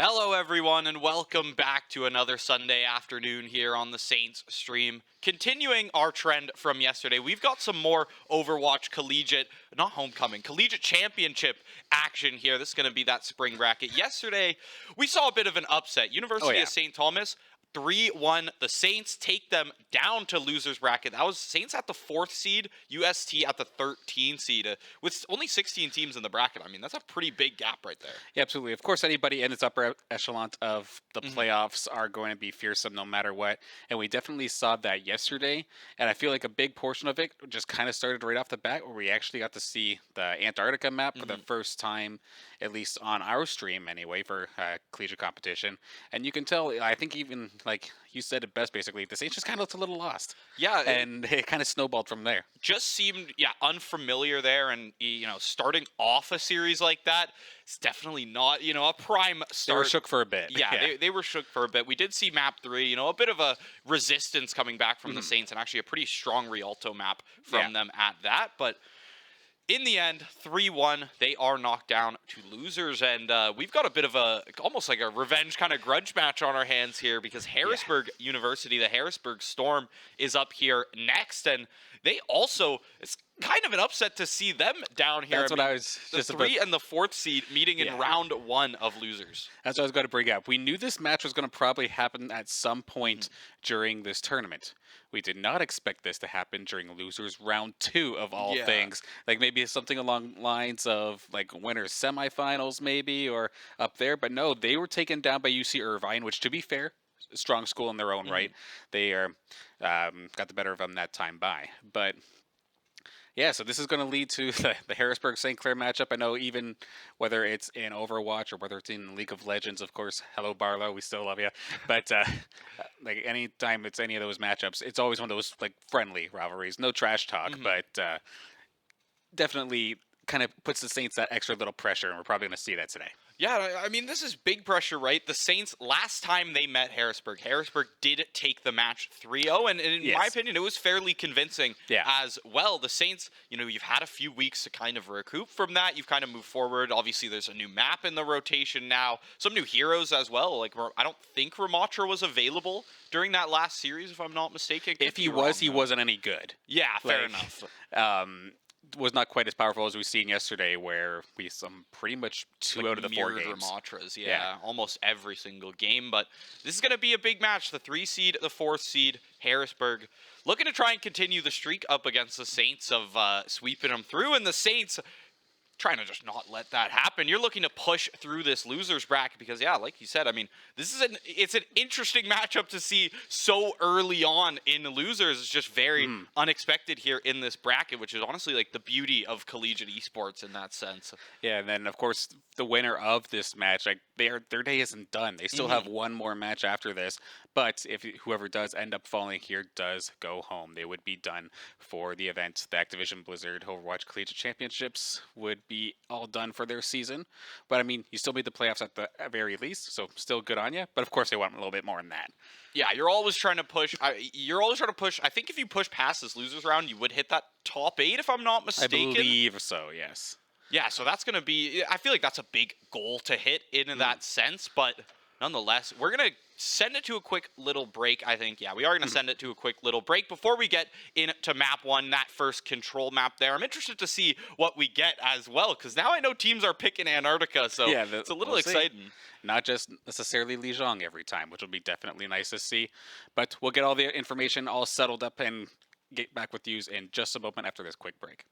Hello, everyone, and welcome back to another Sunday afternoon here on the Saints stream. Continuing our trend from yesterday, we've got some more Overwatch Collegiate Championship action here. This is going to be that spring bracket. Yesterday, we saw a bit of an upset. University of St. Thomas 3-1. The Saints take them down to losers bracket. That was Saints at the 4th seed, UST at the 13 seed, with only 16 teams in the bracket. I mean, that's a pretty big gap right there. Yeah, absolutely. Of course, anybody in this upper echelon of the playoffs are going to be fearsome no matter what. And we definitely saw that yesterday. And I feel like a big portion of it just kind of started right off the bat where we actually got to see the Antarctica map for the first time, at least on our stream anyway, for collegiate competition. And you can tell, I think even like you said it best, basically, the Saints just kind of looked a little lost. Yeah. And it kind of snowballed from there. Just seemed, unfamiliar there. And, starting off a series like that, it's definitely not, a prime start. They were shook for a bit. Yeah, they were shook for a bit. We did see map 3, a bit of a resistance coming back from the Saints, and actually a pretty strong Rialto map from them at that. But in the end, 3-1, they are knocked down to losers, and we've got a bit of almost like a revenge kind of grudge match on our hands here, because Harrisburg University, the Harrisburg Storm, is up here next, and they also, it's kind of an upset to see them down here. That's what I was just about. The 3 and the 4th seed meeting in round 1 of losers. That's what I was going to bring up. We knew this match was going to probably happen at some point during this tournament. We did not expect this to happen during losers round 2 of all things. Like maybe something along lines of like winners semifinals maybe, or up there. But no, they were taken down by UC Irvine, which, to be fair, a strong school in their own right. They are got the better of them that time by. But yeah, so this is going to lead to the Harrisburg-St. Clair matchup. I know even whether it's in Overwatch or whether it's in League of Legends, of course, hello, Barlow, we still love you. But like any time it's any of those matchups, it's always one of those like friendly rivalries. No trash talk, but definitely kind of puts the Saints that extra little pressure, and we're probably going to see that today. Yeah, I mean, this is big pressure, right? The Saints, last time they met Harrisburg did take the match 3-0, and in my opinion, it was fairly convincing as well. The Saints, you've had a few weeks to kind of recoup from that. You've kind of moved forward. Obviously, there's a new map in the rotation now. Some new heroes as well. Like, I don't think Ramatra was available during that last series, if I'm not mistaken. If he was, he wasn't any good. Yeah, fair enough. Was not quite as powerful as we've seen yesterday, where we saw pretty much 2 out of the 4 games. Ramatras, almost every single game. But this is going to be a big match. The 3 seed, the 4th seed, Harrisburg, looking to try and continue the streak up against the Saints of sweeping them through. And the Saints trying to just not let that happen. You're looking to push through this losers bracket because, like you said, I mean, it's an interesting matchup to see so early on in losers. It's just very unexpected here in this bracket, which is honestly like the beauty of collegiate esports in that sense. Yeah, and then of course the winner of this match, like their day isn't done. They still have one more match after this, but if whoever does end up falling here does go home, they would be done for the event. The Activision Blizzard Overwatch Collegiate Championships would be all done for their season. But I mean, you still made the playoffs at the very least, so still good on you. But of course, they want a little bit more than that. Yeah, you're always trying to push. I think if you push past this losers round, you would hit that top 8, if I'm not mistaken. I believe so, yes. Yeah, so that's going to be, I feel like that's a big goal to hit in that sense, but nonetheless, we're going to send it to a quick little break, I think. Yeah, we are going to send it to a quick little break before we get into map 1, that first control map there. I'm interested to see what we get as well, because now I know teams are picking Antarctica, so it's a little exciting. Not just necessarily Lijiang every time, which will be definitely nice to see. But we'll get all the information all settled up and get back with you in just a moment after this quick break.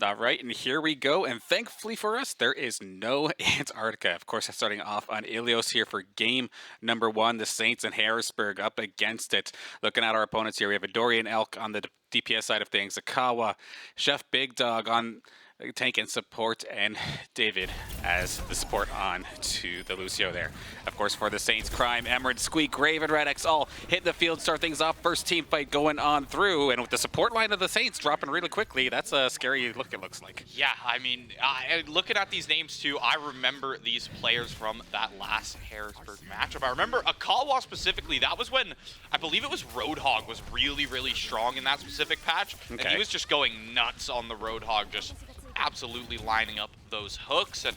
All right, and here we go. And thankfully for us, there is no Antarctica. Of course, starting off on Ilios here for game number 1. The Saints and Harrisburg up against it. Looking at our opponents here, we have Adori and Elk on the DPS side of things. Akawa, Chef Big Dog on tank and support, and David as the support on to the Lucio there. Of course, for the Saints, Crime, Emerald, Squeak, Grave, and Red X all hit the field, start things off. First team fight going on through, and with the support line of the Saints dropping really quickly, that's a scary look, it looks like. Yeah, I mean, looking at these names too, I remember these players from that last Harrisburg matchup. I remember Akawa specifically, that was when, I believe it was Roadhog was really, really strong in that specific patch, and he was just going nuts on the Roadhog, just absolutely lining up those hooks. And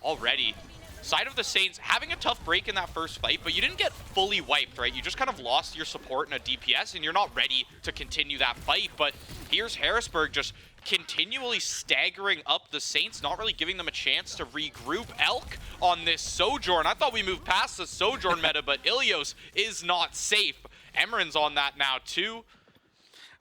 already, side of the Saints having a tough break in that first fight, but you didn't get fully wiped, right? You just kind of lost your support in a DPS, and you're not ready to continue that fight. But here's Harrisburg just continually staggering up the Saints, not really giving them a chance to regroup. Elk on this Sojourn. I thought we moved past the Sojourn meta, but Ilios is not safe. Emeren's on that now too.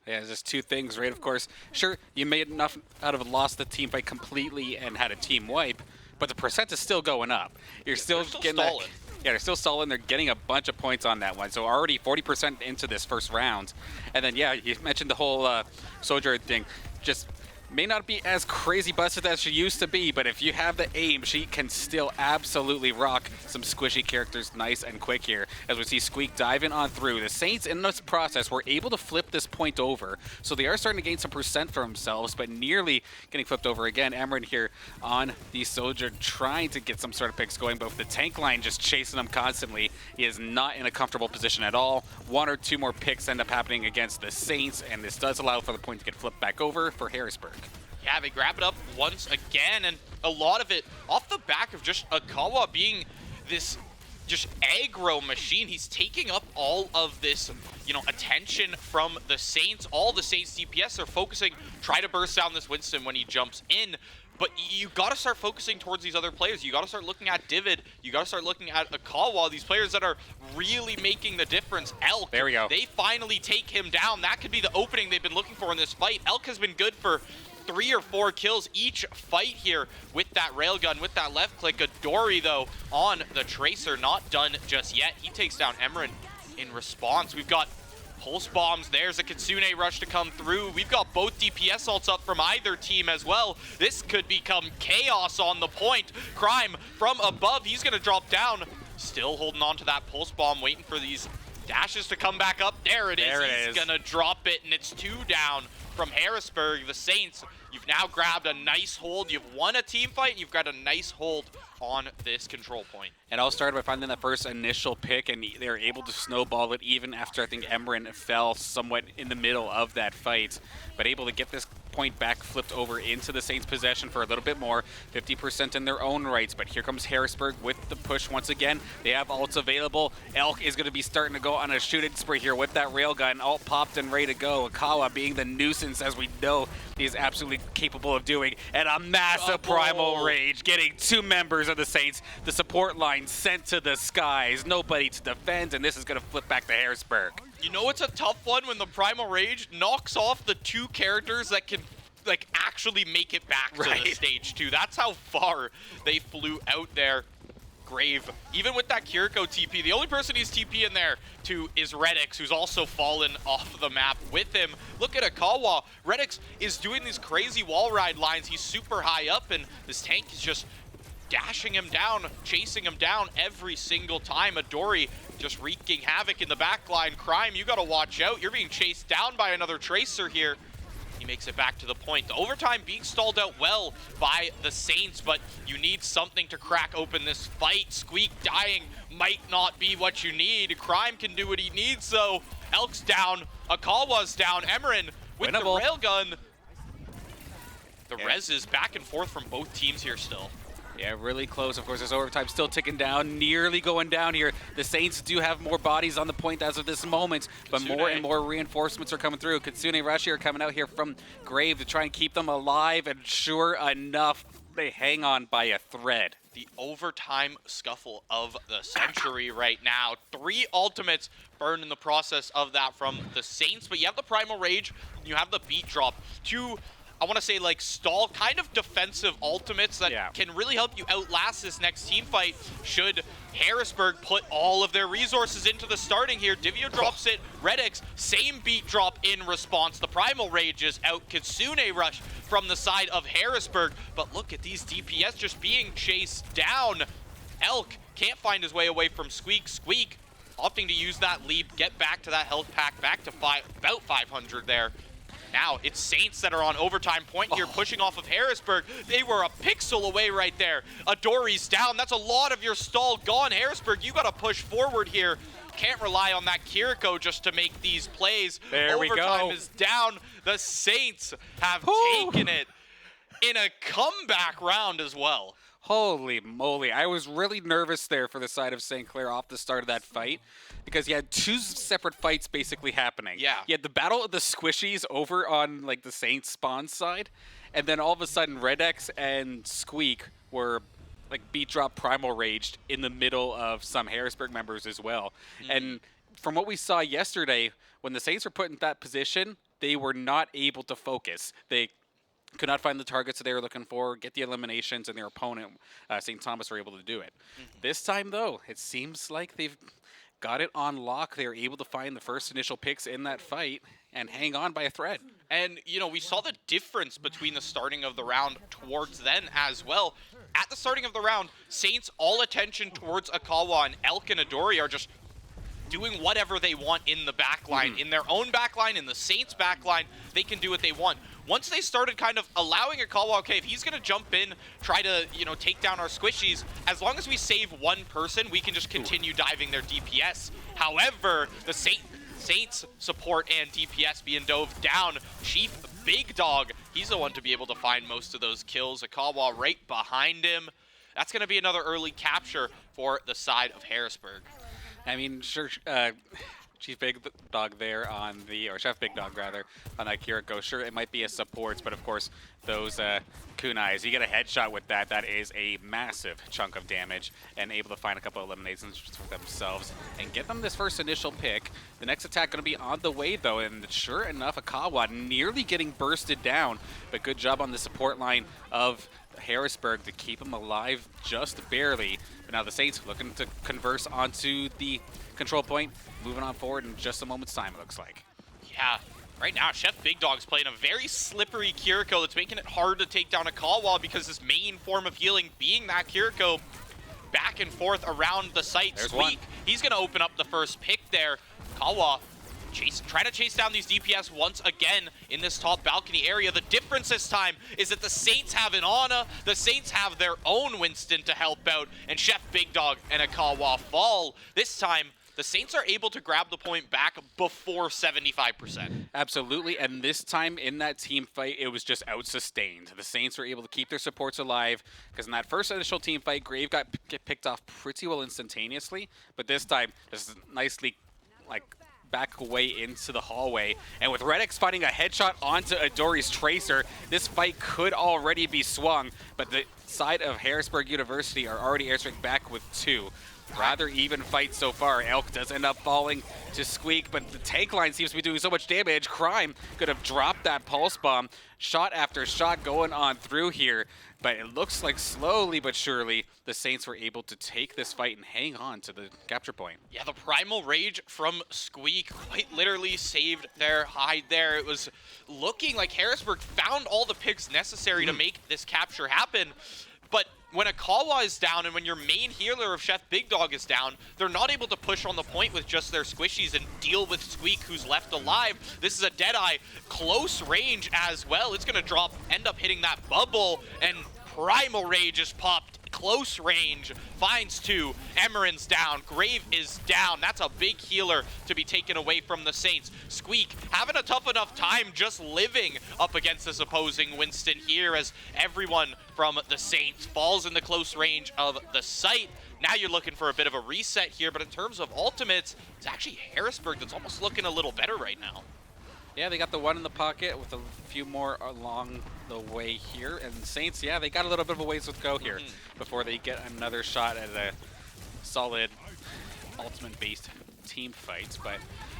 Yeah, just two things, right? Of course, sure, you made enough out of lost the team fight completely and had a team wipe, but the percent is still going up. You're still getting that, yeah, they're still solid. They're getting a bunch of points on that one. So already 40% into this first round. And then, yeah, you mentioned the whole Sojourn thing. Just may not be as crazy busted as she used to be, but if you have the aim, she can still absolutely rock some squishy characters nice and quick here. As we see Squeak diving on through. The Saints in this process were able to flip this point over, so they are starting to gain some percent for themselves, but nearly getting flipped over again. Emran here on the Soldier trying to get some sort of picks going, but with the tank line just chasing him constantly, he is not in a comfortable position at all. One or two more picks end up happening against the Saints, and this does allow for the point to get flipped back over for Harrisburg. Yeah, they grab it up once again, and a lot of it off the back of just Akawa being this just aggro machine. He's taking up all of this, attention from the Saints. All the Saints DPS are focusing, try to burst down this Winston when he jumps in. But you got to start focusing towards these other players. You got to start looking at Divid. You got to start looking at Akawa, these players that are really making the difference. Elk, there we go. They finally take him down. That could be the opening they've been looking for in this fight. Elk has been good for 3 or 4 kills each fight here with that railgun, with that left click. Adori, though, on the Tracer, not done just yet. He takes down Emran in response. We've got pulse bombs. There's a Kitsune rush to come through. We've got both DPS ults up from either team as well. This could become chaos on the point. Crime from above. He's going to drop down. Still holding on to that pulse bomb, waiting for these dashes to come back up. There it is. He's going to drop it, and it's 2 down from Harrisburg. The Saints, you've now grabbed a nice hold. You've won a team fight. You've got a nice hold on this control point. It all started by finding that first initial pick, and they were able to snowball it even after I think Emran fell somewhat in the middle of that fight, but able to get this point back flipped over into the Saints' possession for a little bit more, 50% in their own rights. But here comes Harrisburg with the push once again. They have ults available. Elk is going to be starting to go on a shooting spree here with that railgun, all popped and ready to go. Akawa being the nuisance, as we know he is absolutely capable of doing, and a massive primal rage, getting 2 members of the Saints. The support line sent to the skies, nobody to defend, and this is going to flip back to Harrisburg. You know it's a tough one when the Primal Rage knocks off the 2 characters that can actually make it back to the stage 2. That's how far they flew out there. Grave, even with that Kiriko TP, the only person he's TP in there to is Redix, who's also fallen off the map with him. Look at Akawa. Redix is doing these crazy wall ride lines. He's super high up, and this tank is just dashing him down, chasing him down every single time. Adori just wreaking havoc in the back line. Crime, you got to watch out. You're being chased down by another Tracer here. He makes it back to the point. The overtime being stalled out well by the Saints, but you need something to crack open this fight. Squeak dying might not be what you need. Crime can do what he needs, though. Elk's down. Akawa's down. Emeran with Winnable. the railgun. The res is back and forth from both teams here still. Yeah, really close. Of course, there's overtime still ticking down, nearly going down here. The Saints do have more bodies on the point as of this moment, but Kitsune. more and more reinforcements are coming through. Kitsune Rush here coming out here from Grave to try and keep them alive, and sure enough, they hang on by a thread. The overtime scuffle of the century right now. 3 ultimates burned in the process of that from the Saints, but you have the Primal Rage, you have the beat drop. 2 I want to say, like, stall kind of defensive ultimates that can really help you outlast this next team fight should Harrisburg put all of their resources into the starting here. Divio drops it. Redix, same beat drop in response. The Primal Rage is out. Kitsune rush from the side of Harrisburg. But look at these DPS just being chased down. Elk can't find his way away from Squeak. Squeak opting to use that leap, get back to that health pack, back to about 500 there. Now it's Saints that are on overtime point here, pushing off of Harrisburg. They were a pixel away right there. Adori's down. That's a lot of your stall gone. Harrisburg, you got to push forward here. Can't rely on that Kiriko just to make these plays. There we go. Overtime is down. The Saints have taken it in a comeback round as well. Holy moly. I was really nervous there for the side of St. Clair off the start of that fight because you had two separate fights basically happening. Yeah. You had the battle of the squishies over on like the Saints spawn side, and then all of a sudden Redx and Squeak were like beat drop primal raged in the middle of some Harrisburg members as well. And from what we saw yesterday, when the Saints were put in that position, they were not able to focus. They could not find the targets that they were looking for, get the eliminations, and their opponent, St. Thomas, were able to do it. This time, though, it seems like they've got it on lock. They were able to find the first initial picks in that fight and hang on by a thread. And, you know, we saw the difference between the starting of the round towards then as well. At the starting of the round, Saints all attention towards Akawa, and Elk and Adori are just doing whatever they want in the backline. In their own backline, in the Saints backline, they can do what they want. Once they started kind of allowing Akawa, okay, if he's going to jump in, try to, you know, take down our squishies, as long as we save one person, we can just continue diving their DPS. However, the Saints support and DPS being dove down. Chief Big Dog, he's the one to be able to find most of those kills. Akawa right behind him. That's going to be another early capture for the side of Harrisburg. I mean, sure, Chief Big Dog there on the, or Chef Big Dog rather, on that Kiriko. Sure, it might be a support, but of course, those kunais, you get a headshot with that. That is a massive chunk of damage, and able to find a couple of eliminations for themselves and get them this first initial pick. The next attack going to be on the way, though, and sure enough, Akawa nearly getting bursted down, but good job on the support line of Harrisburg to keep him alive just barely. But now the Saints looking to converse onto the control point, moving on forward in just a moment's time, it looks like. Yeah, right now Chef Big Dog's playing a very slippery Kiriko that's making it hard to take down a Kalwa because his main form of healing being that Kiriko back and forth around the site. There's Squeak, one. He's going to open up the first pick there. Kalwa trying to chase down these DPS once again in this top balcony area. The difference this time is that the Saints have an Ana, the Saints have their own Winston to help out, and Chef Big Dog and Akawa fall. This time, the Saints are able to grab the point back before 75%. Absolutely, and this time in that team fight, it was just out-sustained. The Saints were able to keep their supports alive, because in that first initial team fight, Grave got picked off pretty well instantaneously, but this time, just nicely, like, back away into the hallway. And with Redx finding a headshot onto Adori's Tracer, this fight could already be swung, but the side of Harrisburg University are already airstrike back with 2. Rather even fight so far. Elk does end up falling to Squeak, but the tank line seems to be doing so much damage. Crime could have dropped that pulse bomb. Shot after shot going on through here, but it looks like slowly but surely the Saints were able to take this fight and hang on to the capture point. Yeah, the Primal Rage from Squeak quite literally saved their hide there. It was looking like Harrisburg found all the picks necessary to make this capture happen, but when Akawa is down and when your main healer of Chef Big Dog is down, they're not able to push on the point with just their squishies and deal with Squeak, who's left alive. This is a Deadeye, close range as well. It's going to drop, end up hitting that bubble, and Primal Rage is popped. Close range, finds 2. Emeren's down. Grave is down. That's a big healer to be taken away from the Saints. Squeak having a tough enough time just living up against this opposing Winston here as everyone from the Saints falls in the close range of the site. Now you're looking for a bit of a reset here, but in terms of ultimates, it's actually Harrisburg that's almost looking a little better right now. Yeah, they got the one in the pocket with a few more along the way here. And Saints, yeah, they got a little bit of a ways to go here before they get another shot at a solid ultimate-based team fight, but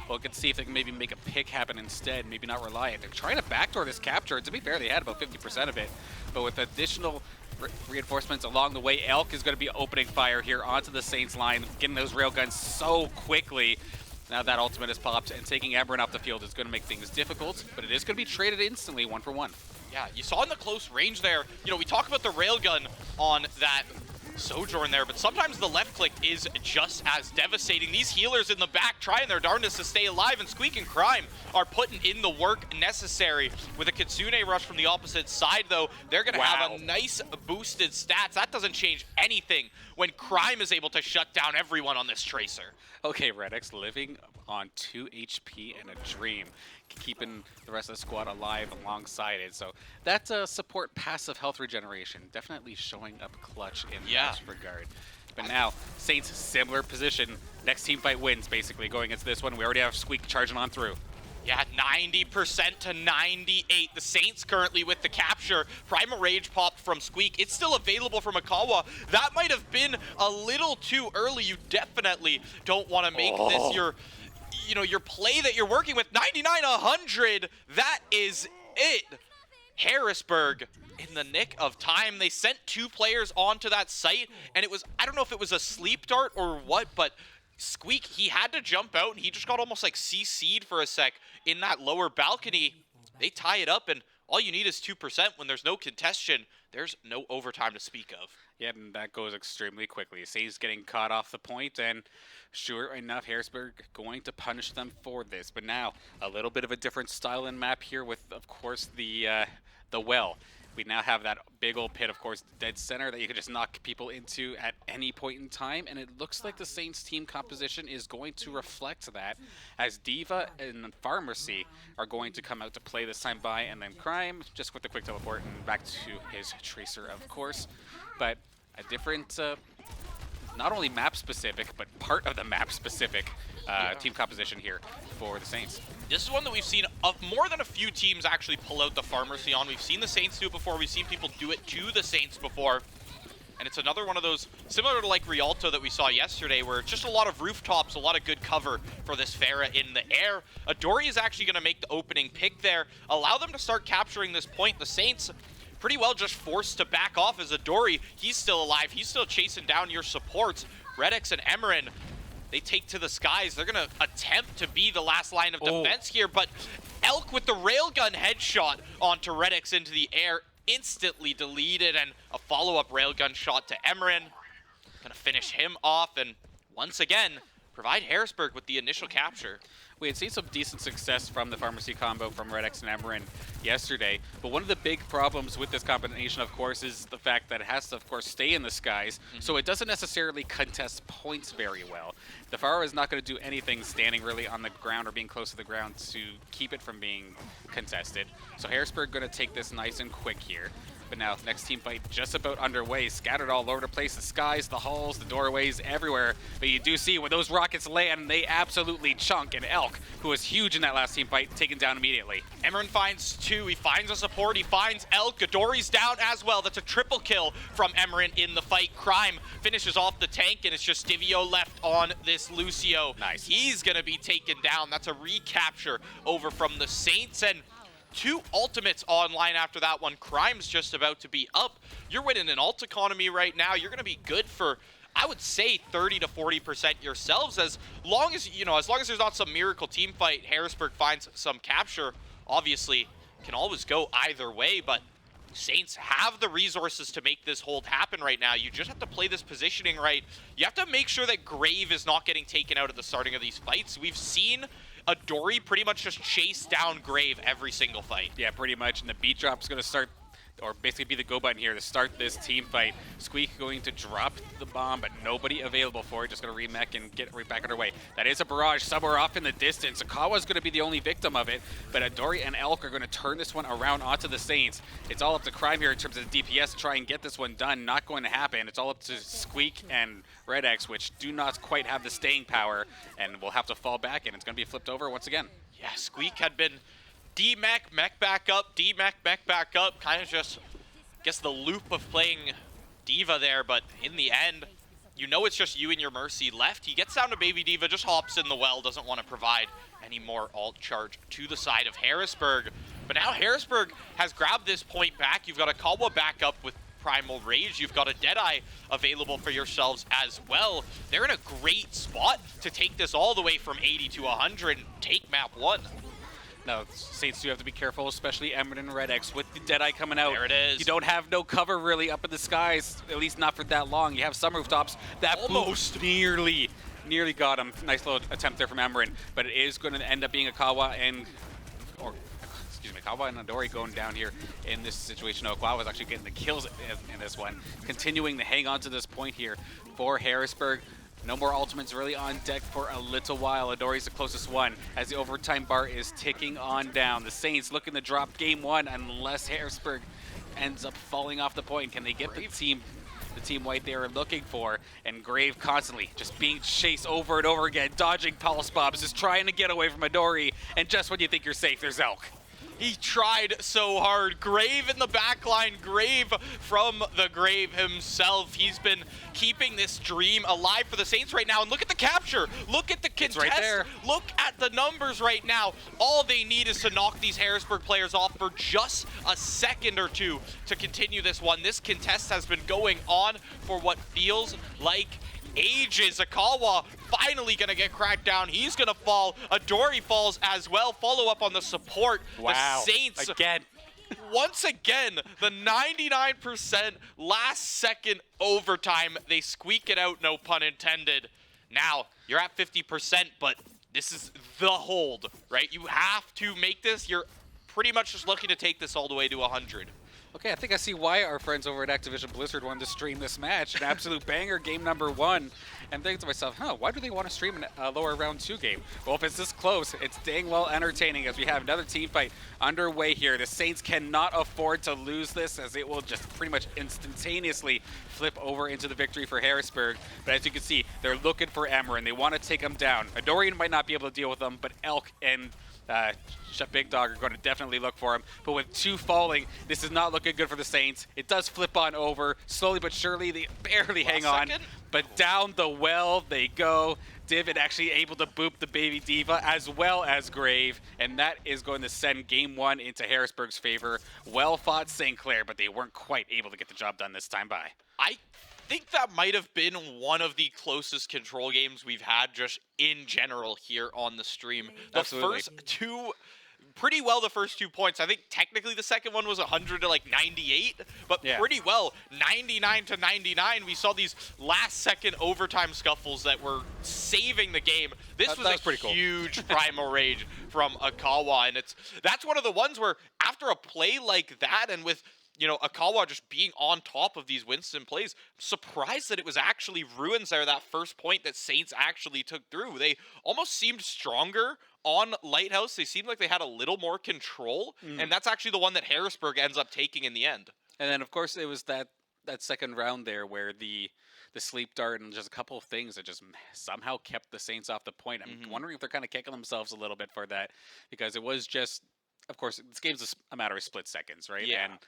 we'll get to see if they can maybe make a pick happen instead, maybe not rely on it. They're trying to backdoor this capture. To be fair, they had about 50% of it, but with additional reinforcements along the way, Elk is going to be opening fire here onto the Saints line, getting those railguns so quickly. Now that ultimate is popped, and taking Emran off the field is going to make things difficult, but it is going to be traded instantly 1-for-1. Yeah, you saw in the close range there, you know, we talk about the railgun on that Sojourn there, but sometimes the left click is just as devastating. These healers in the back trying their darndest to stay alive, and Squeak and Crime are putting in the work necessary. With a Kitsune rush from the opposite side, though, they're going to have a nice boosted stats. That doesn't change anything when Crime is able to shut down everyone on this Tracer. Okay, Redx living on 2 HP and a dream, keeping the rest of the squad alive alongside it. So that's a support passive health regeneration, definitely showing up clutch in that regard. But now, Saints, similar position. Next team fight wins, basically, going into this one. We already have Squeak charging on through. Yeah, 90% to 98. The Saints currently with the capture. Primal Rage popped from Squeak. It's still available from Akawa. That might have been a little too early. You definitely don't want to make this your play that you're working with. 99-100. That is it. Harrisburg, in the nick of time, they sent 2 players onto that site, and it was, I don't know if it was a sleep dart or what, but Squeak, he had to jump out, and he just got almost like CC'd for a sec in that lower balcony. They tie it up, and all you need is 2%. When there's no contention, there's no overtime to speak of. Yeah, and that goes extremely quickly. Say's getting caught off the point, and sure enough, Harrisburg going to punish them for this. But now, a little bit of a different style and map here with, of course, the well. We now have that big old pit, of course, dead center that you can just knock people into at any point in time, and it looks like the Saints team composition is going to reflect that, as D.Va and Pharmacy are going to come out to play this time by, and then Crime just with the quick teleport and back to his Tracer, of course. But a different, not only map specific, but part of the map specific team composition here for the Saints. This is one that we've seen more than a few teams actually pull out the Pharmacy on. We've seen the Saints do it before. We've seen people do it to the Saints before. And it's another one of those, similar to like Rialto that we saw yesterday, where it's just a lot of rooftops, a lot of good cover for this Pharah in the air. Adori is actually going to make the opening pick there, allow them to start capturing this point. The Saints pretty well just forced to back off as Adori, he's still alive. He's still chasing down your supports. Redx and Emran, they take to the skies. They're going to attempt to be the last line of defense here, but Elk with the railgun headshot onto Redx into the air, instantly deleted, and a follow-up railgun shot to Emran. Going to finish him off, and once again, provide Harrisburg with the initial capture. We had seen some decent success from the Pharmacy combo from Redx and Emran yesterday, but one of the big problems with this combination, of course, is the fact that it has to, of course, stay in the skies, so it doesn't necessarily contest points very well. The Pharah is not going to do anything standing really on the ground or being close to the ground to keep it from being contested. So Harrisburg going to take this nice and quick here. But now, next team fight just about underway, scattered all over the place, the skies, the halls, the doorways, everywhere. But you do see when those rockets land, they absolutely chunk, and Elk, who was huge in that last team fight, taken down immediately. Emran finds 2, he finds a support, he finds Elk, Adori's down as well. That's a triple kill from Emran in the fight. Crime finishes off the tank, and it's just Divio left on this Lucio. Nice. He's gonna be taken down. That's a recapture over from the Saints, and 2 ultimates online after that one. Crime's just about to be up. You're winning an ult economy right now. You're going to be good for, I would say, 30 to 40% yourselves. As long as there's not some miracle team fight, Harrisburg finds some capture. Obviously, can always go either way, but Saints have the resources to make this hold happen right now. You just have to play this positioning right. You have to make sure that Grave is not getting taken out at the starting of these fights. We've seen Adori pretty much just chase down Grave every single fight. Yeah, pretty much, and the beat drop's going to start, or basically be the go button here to start this team fight. Squeak going to drop the bomb, but nobody available for it. Just going to remech and get right back underway. That is a barrage somewhere off in the distance. Akawa's going to be the only victim of it, but Adori and Elk are going to turn this one around onto the Saints. It's all up to Crime here in terms of the DPS to try and get this one done. Not going to happen. It's all up to Squeak and Redx, which do not quite have the staying power, and will have to fall back, and it's going to be flipped over once again. Yeah, Squeak had been D-mech, mech back up, D-mech, mech back up. Kind of just, I guess, the loop of playing D.Va there, but in the end, you know it's just you and your Mercy left. He gets down to Baby Diva, just hops in the well, doesn't want to provide any more alt charge to the side of Harrisburg. But now Harrisburg has grabbed this point back. You've got a Kawa back up with Primal Rage. You've got a Deadeye available for yourselves as well. They're in a great spot to take this all the way from 80 to 100 and take map 1. No, Saints do have to be careful, especially Ember and Red X with the Deadeye coming out. There it is. You don't have no cover really up in the skies, at least not for that long. You have some rooftops that almost nearly got him. Nice little attempt there from Emmerin, but it is going to end up being a Kawa and Kawa and Adori going down here in this situation. No, Kawa was actually getting the kills in this one, continuing to hang on to this point here for Harrisburg. No more ultimates really on deck for a little while. Adori's the closest one as the overtime bar is ticking on down. The Saints looking to drop game 1 unless Harrisburg ends up falling off the point. Can they get the team white they are looking for? And Grave constantly just being chased over and over again, dodging pulse bombs, just trying to get away from Adori. And just when you think you're safe, there's Elk. He tried so hard. Grave in the back line. Grave from the grave himself. He's been keeping this dream alive for the Saints right now. And look at the capture. Look at the contest. Right there. Look at the numbers right now. All they need is to knock these Harrisburg players off for just a second or two to continue this one. This contest has been going on for what feels like ages. Akawa finally gonna get cracked down. He's gonna fall. Adori falls as well. Follow up on the support. Wow. The Saints again. Once again, the 99% last second overtime. They squeak it out, no pun intended. Now, you're at 50%, but this is the hold, right? You have to make this. You're pretty much just looking to take this all the way to 100. Okay, I think I see why our friends over at Activision Blizzard wanted to stream this match. An absolute banger, game number 1. And thinking to myself, why do they want to stream a lower round 2 game? Well, if it's this close, it's dang well entertaining as we have another team fight underway here. The Saints cannot afford to lose this as it will just pretty much instantaneously flip over into the victory for Harrisburg. But as you can see, they're looking for Emmer and they want to take him down. Adorian might not be able to deal with them, but Elk and Big Dog are going to definitely look for him. But with 2 falling, this is not looking good for the Saints. It does flip on over. Slowly but surely, they barely hang on. But down the well they go. Divid actually able to boop the Baby Diva as well as Grave. And that is going to send game 1 into Harrisburg's favor. Well fought St. Clair, but they weren't quite able to get the job done this time by. I think that might have been one of the closest control games we've had just in general here on the stream. The Absolutely. first 2, pretty well the first 2 points. I think technically the second one was 100 to like 98, but pretty well 99 to 99. We saw these last second overtime scuffles that were saving the game. This was a pretty huge primal rage from Akawa, and that's one of the ones where after a play like that and with Akawa just being on top of these Winston plays, I'm surprised that it was actually Ruins there, that first point that Saints actually took through. They almost seemed stronger on Lighthouse. They seemed like they had a little more control, and that's actually the one that Harrisburg ends up taking in the end. And then, of course, it was that second round there where the sleep dart and just a couple of things that just somehow kept the Saints off the point. I'm wondering if they're kind of kicking themselves a little bit for that, because it was just, of course, this game's a matter of split seconds, right? Yeah. And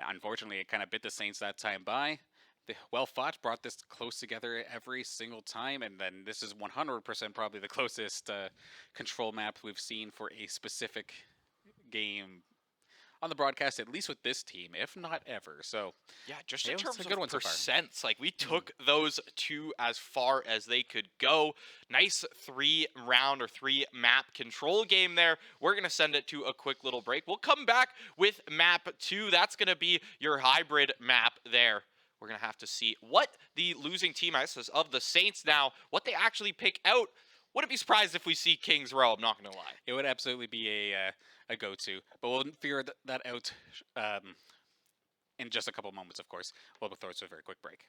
unfortunately, it kind of bit the Saints that time by. The well fought brought this close together every single time, and then this is 100% probably the closest control map we've seen for a specific game on the broadcast, at least with this team, if not ever. So yeah, just in it was terms a good of one so far. percents, like we took those 2 as far as they could go. Nice 3-round or 3-map control game there. We're going to send it to a quick little break. We'll come back with map 2. That's going to be your hybrid map there. We're going to have to see what the losing team is of the Saints now, what they actually pick out. Wouldn't be surprised if we see King's Row, I'm not going to lie. It would absolutely be a go-to, but we'll figure that out in just a couple moments, of course. We'll throw it to a very quick break.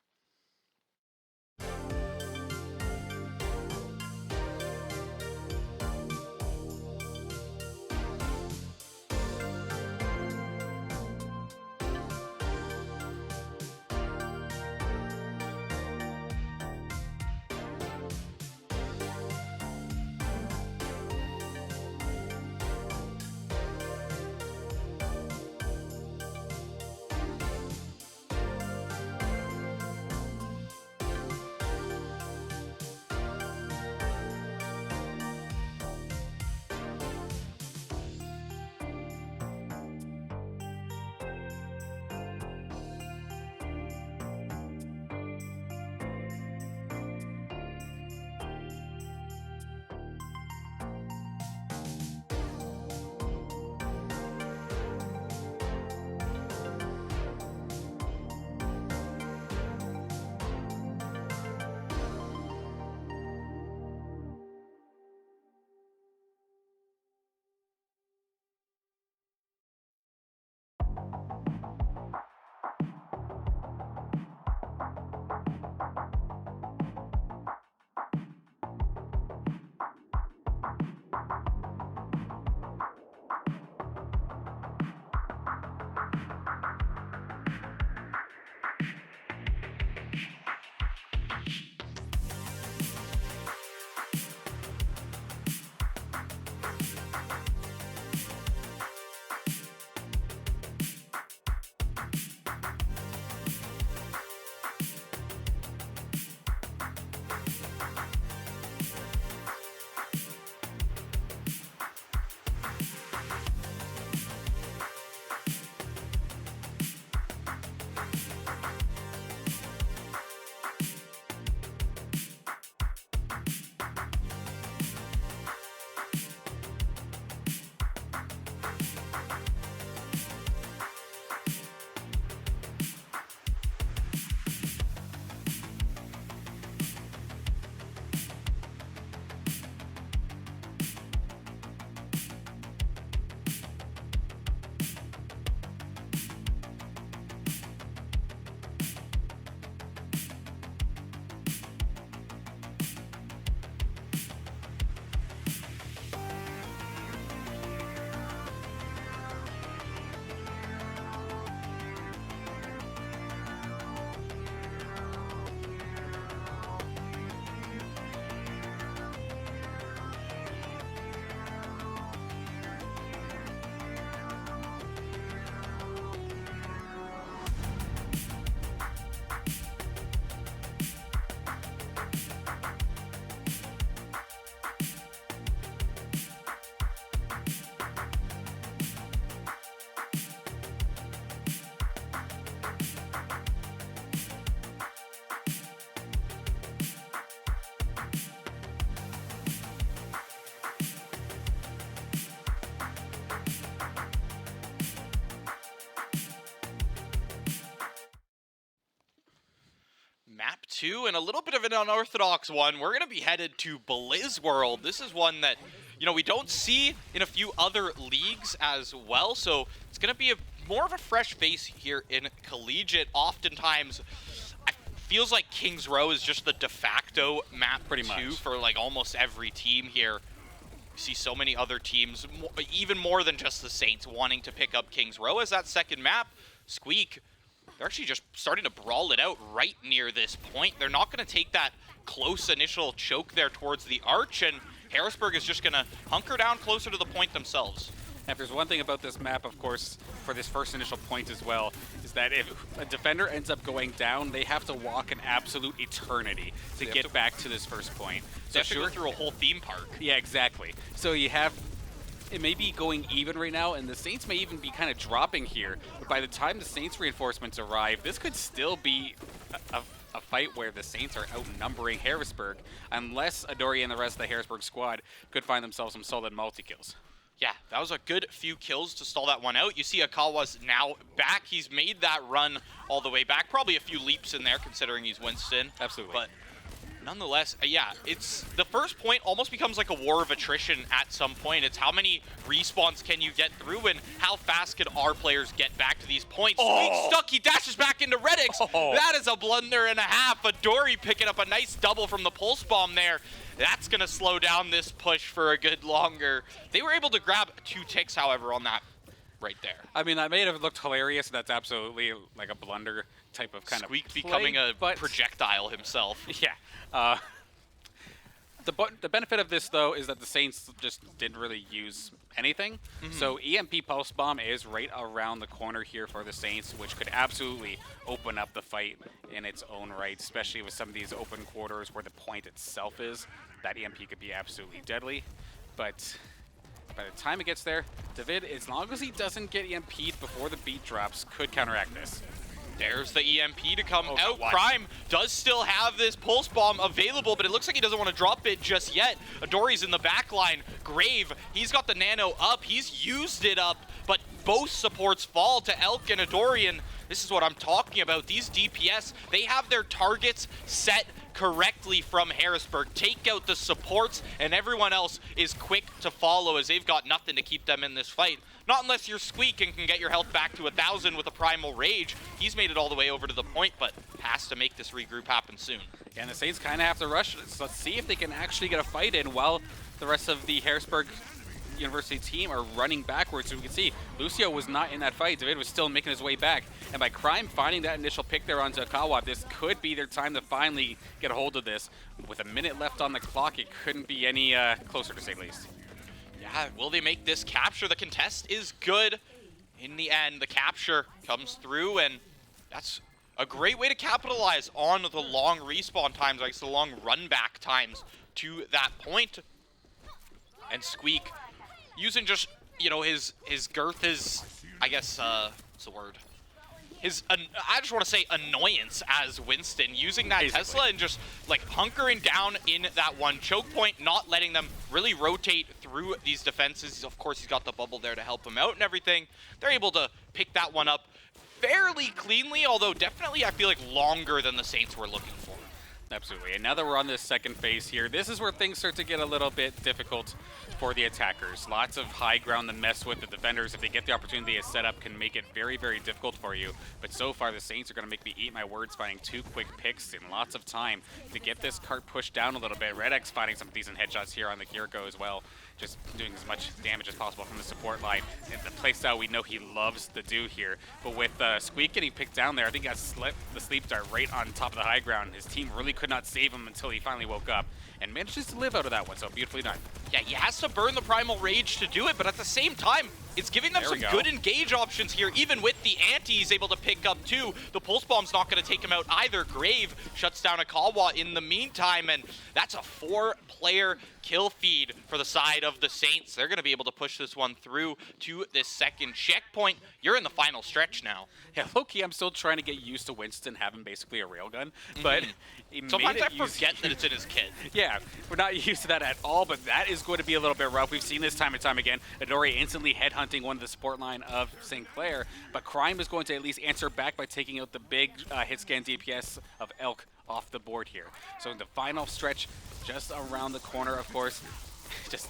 2, and a little bit of an unorthodox one. We're going to be headed to Blizz World. This is one that, you know, we don't see in a few other leagues as well, so it's going to be more of a fresh face here in Collegiate. Oftentimes, it feels like Kings Row is just the de facto map Pretty much. for like almost every team here. You see so many other teams, even more than just the Saints, wanting to pick up Kings Row as that second map. Squeak, they're actually just starting to brawl it out right near this point. They're not going to take that close initial choke there towards the arch, and Harrisburg is just going to hunker down closer to the point themselves. And if there's one thing about this map, of course, for this first initial point as well, is that if a defender ends up going down, they have to walk an absolute eternity to get back to this first point. They have to go through a whole theme park. Yeah, exactly. So you have, it may be going even right now, and the Saints may even be kind of dropping here. But by the time the Saints reinforcements arrive, this could still be a fight where the Saints are outnumbering Harrisburg, unless Adori and the rest of the Harrisburg squad could find themselves some solid multi-kills. Yeah, that was a good few kills to stall that one out. You see Akawa's now back. He's made that run all the way back. Probably a few leaps in there considering he's Winston. Absolutely. But nonetheless, yeah, it's the first point almost becomes like a war of attrition at some point. It's how many respawns can you get through and how fast can our players get back to these points. Sweet stuck, he dashes back into Redix. That is a blunder and a half. Adori picking up a nice double from the pulse bomb there. That's going to slow down this push for a good longer. They were able to grab 2 ticks, however, on that right there. I mean, that may have looked hilarious. That's absolutely like a blunder type of kind Squeak of play, becoming a but projectile himself. Yeah. The benefit of this, though, is that the Saints just didn't really use anything. So EMP Pulse Bomb is right around the corner here for the Saints, which could absolutely open up the fight in its own right, especially with some of these open quarters where the point itself is. That EMP could be absolutely deadly. But by the time it gets there, David, as long as he doesn't get EMP'd before the beat drops, could counteract this. There's the EMP to come out. God. Prime does still have this pulse bomb available, but it looks like he doesn't want to drop it just yet. Adori's in the back line. Grave, he's got the nano up. He's used it up, but both supports fall to Elk and Adori, and this is what I'm talking about. These DPS, they have their targets set correctly from Harrisburg. Take out the supports, and everyone else is quick to follow as they've got nothing to keep them in this fight. Not unless you're Squeak and can get your health back to 1,000 with a Primal Rage. He's made it all the way over to the point, but has to make this regroup happen soon. Yeah, and the Saints kind of have to rush. So let's see if they can actually get a fight in while the rest of the Harrisburg University team are running backwards. So we can see Lucio was not in that fight. David was still making his way back. And by Crime finding that initial pick there onto Akawa, this could be their time to finally get a hold of this. With a minute left on the clock, it couldn't be any closer, to say the least. Yeah, will they make this capture? The contest is good. In the end, the capture comes through, and that's a great way to capitalize on the long respawn times, like the long run back times to that point. And Squeak, using just, you know, his girth, his, I guess, what's the word? I just want to say annoyance as Winston, using that Basically. Tesla and just like hunkering down in that one choke point, not letting them really rotate through these defenses. Of course, he's got the bubble there to help him out and everything. They're able to pick that one up fairly cleanly, although definitely I feel like longer than the Saints were looking for. Absolutely. And now that we're on this second phase here, this is where things start to get a little bit difficult for the attackers. Lots of high ground to mess with. The defenders, if they get the opportunity to set up, can make it very, very difficult for you. But so far, the Saints are going to make me eat my words, finding 2 quick picks in lots of time to get this cart pushed down a little bit. Red X finding some decent headshots here on the Kiriko as well. Just doing as much damage as possible from the support line. And the playstyle we know he loves to do here. But with Squeak getting picked down there, I think he got the sleep dart right on top of the high ground. His team really could not save him until he finally woke up and manages to live out of that one, so beautifully done. Yeah, he has to burn the Primal Rage to do it, but at the same time, it's giving them some good engage options here. Even with the anti, he's able to pick up 2. The Pulse Bomb's not going to take him out either. Grave shuts down Akawa in the meantime, and that's a 4-player kill feed for the side of the Saints. They're going to be able to push this one through to this second checkpoint. You're in the final stretch now. Yeah, low-key, I'm still trying to get used to Winston having basically a railgun, but sometimes I forget that it's in his kit. Yeah, we're not used to that at all, but that is going to be a little bit rough. We've seen this time and time again. Adori instantly headhunting one of the support line of St. Clair, but Crime is going to at least answer back by taking out the big hit scan DPS of Elk off the board here. So the final stretch just around the corner, of course, just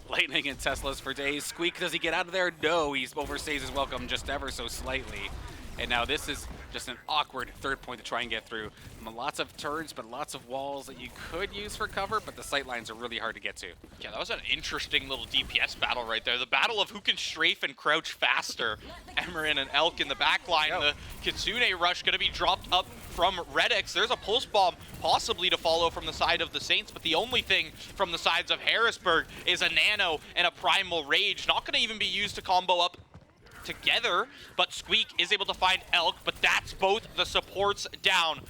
lightning and Teslas for days. Squeak, does he get out of there? No, he overstays his welcome just ever so slightly. And now this is just an awkward third point to try and get through. Lots of turns, but lots of walls that you could use for cover, but the sight lines are really hard to get to. Yeah, that was an interesting little DPS battle right there. The battle of who can strafe and crouch faster. Emerin and Elk in the back line. Yep. The Kitsune rush going to be dropped up from Redix. There's a pulse bomb possibly to follow from the side of the Saints, but the only thing from the sides of Harrisburg is a Nano and a Primal Rage. Not going to even be used to combo up together, but Squeak is able to find Elk, but that's both the supports down.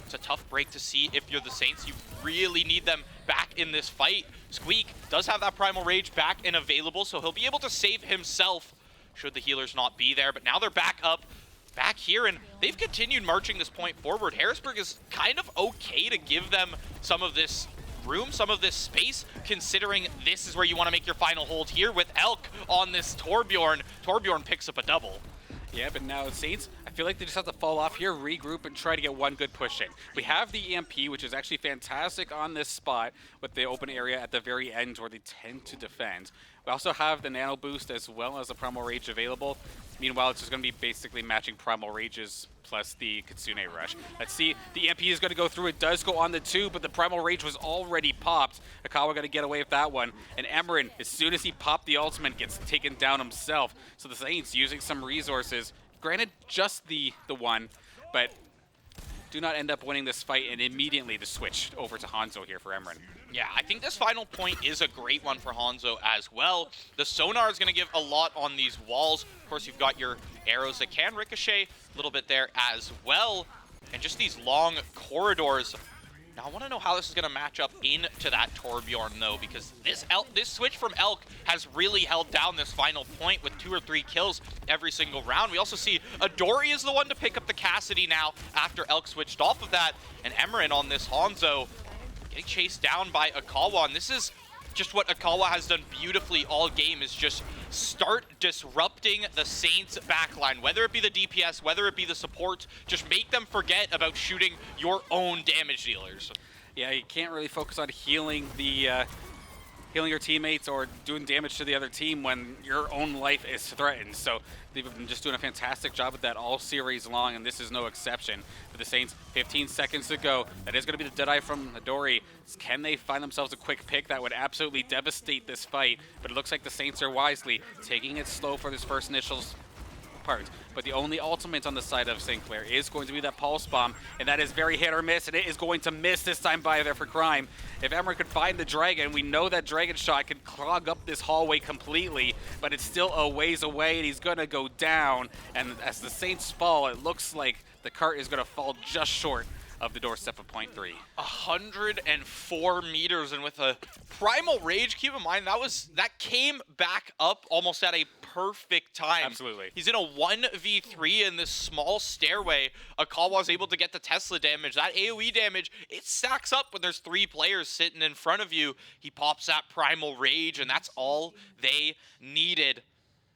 It's a tough break to see if you're the Saints. You really need them back in this fight. Squeak does have that Primal Rage back and available, so he'll be able to save himself should the healers not be there, but now they're back up, back here, and they've continued marching this point forward. Harrisburg is kind of okay to give them some of this room, some of this space, considering this is where you want to make your final hold here with Elk on this Torbjorn. Torbjorn picks up a double. Yeah, but now Saints, I feel like they just have to fall off here, regroup, and try to get one good push in. We have the EMP, which is actually fantastic on this spot with the open area at the very end where they tend to defend. We also have the Nano Boost as well as the Primal Rage available. Meanwhile, it's just going to be basically matching Primal Rages plus the Kitsune Rush. Let's see, the EMP is going to go through. It does go on the 2, but the Primal Rage was already popped. Akawa going to get away with that one. And Emerin, as soon as he popped the ultimate, gets taken down himself. So the Saints using some resources. Granted, just the one, but do not end up winning this fight, and immediately the switch over to Hanzo here for Emerin. Yeah, I think this final point is a great one for Hanzo as well. The sonar is going to give a lot on these walls. Of course, you've got your arrows that can ricochet a little bit there as well. And just these long corridors. Now, I want to know how this is going to match up into that Torbjorn, though, because this switch from Elk has really held down this final point with 2 or 3 kills every single round. We also see Adori is the one to pick up the Cassidy now after Elk switched off of that. And Emerin on this Hanzo getting chased down by Akawa, and this is just what Akawa has done beautifully all game, is just start disrupting the Saints backline, whether it be the DPS, whether it be the support, just make them forget about shooting your own damage dealers. Yeah, you can't really focus on healing your teammates or doing damage to the other team when your own life is threatened. So they've been just doing a fantastic job with that all series long, and this is no exception. For the Saints, 15 seconds to go. That is going to be the Deadeye from Adori. Can they find themselves a quick pick that would absolutely devastate this fight? But it looks like the Saints are wisely taking it slow for this first initial part. But the only ultimate on the side of St. Clair is going to be that Pulse Bomb, and that is very hit or miss, and it is going to miss this time by there for Crime. If Emerin could find the Dragon, we know that Dragon Shot can clog up this hallway completely, but it's still a ways away, and he's going to go down. And as the Saints fall, it looks like the cart is going to fall just short of the doorstep of point 3. 104 meters, and with a Primal Rage, keep in mind that came back up almost at a perfect time. Absolutely. He's in a 1v3 in this small stairway. Akawa's able to get the Tesla damage. That AoE damage, it stacks up when there's 3 players sitting in front of you. He pops that Primal Rage, and that's all they needed.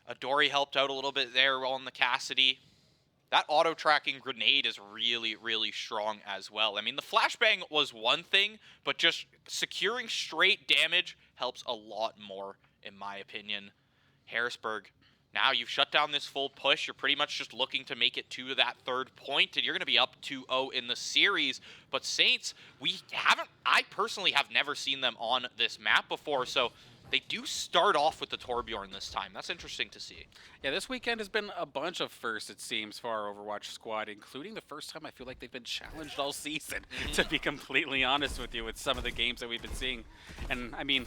Adori helped out a little bit there on the Cassidy. That auto-tracking grenade is really, really strong as well. I mean, the flashbang was one thing, but just securing straight damage helps a lot more, in my opinion. Harrisburg, now you've shut down this full push. You're pretty much just looking to make it to that 3rd point, and you're going to be up 2-0 in the series. But Saints, I personally have never seen them on this map before, so they do start off with the Torbjorn this time. That's interesting to see. Yeah, this weekend has been a bunch of firsts, it seems, for our Overwatch squad, including the first time I feel like they've been challenged all season, to be completely honest with you, with some of the games that we've been seeing. And, I mean,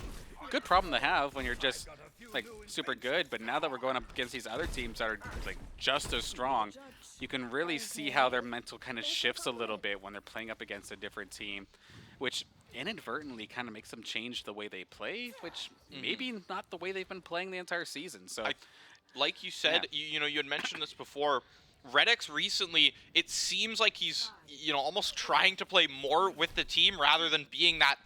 good problem to have when you're just, like, super good, but now that we're going up against these other teams that are, like, just as strong, you can really see how their mental kind of shifts a little bit when they're playing up against a different team, which inadvertently kind of makes them change the way they play, which maybe not the way they've been playing the entire season. So, like you said, yeah. You had mentioned this before. Redix recently, it seems like he's almost trying to play more with the team rather than being that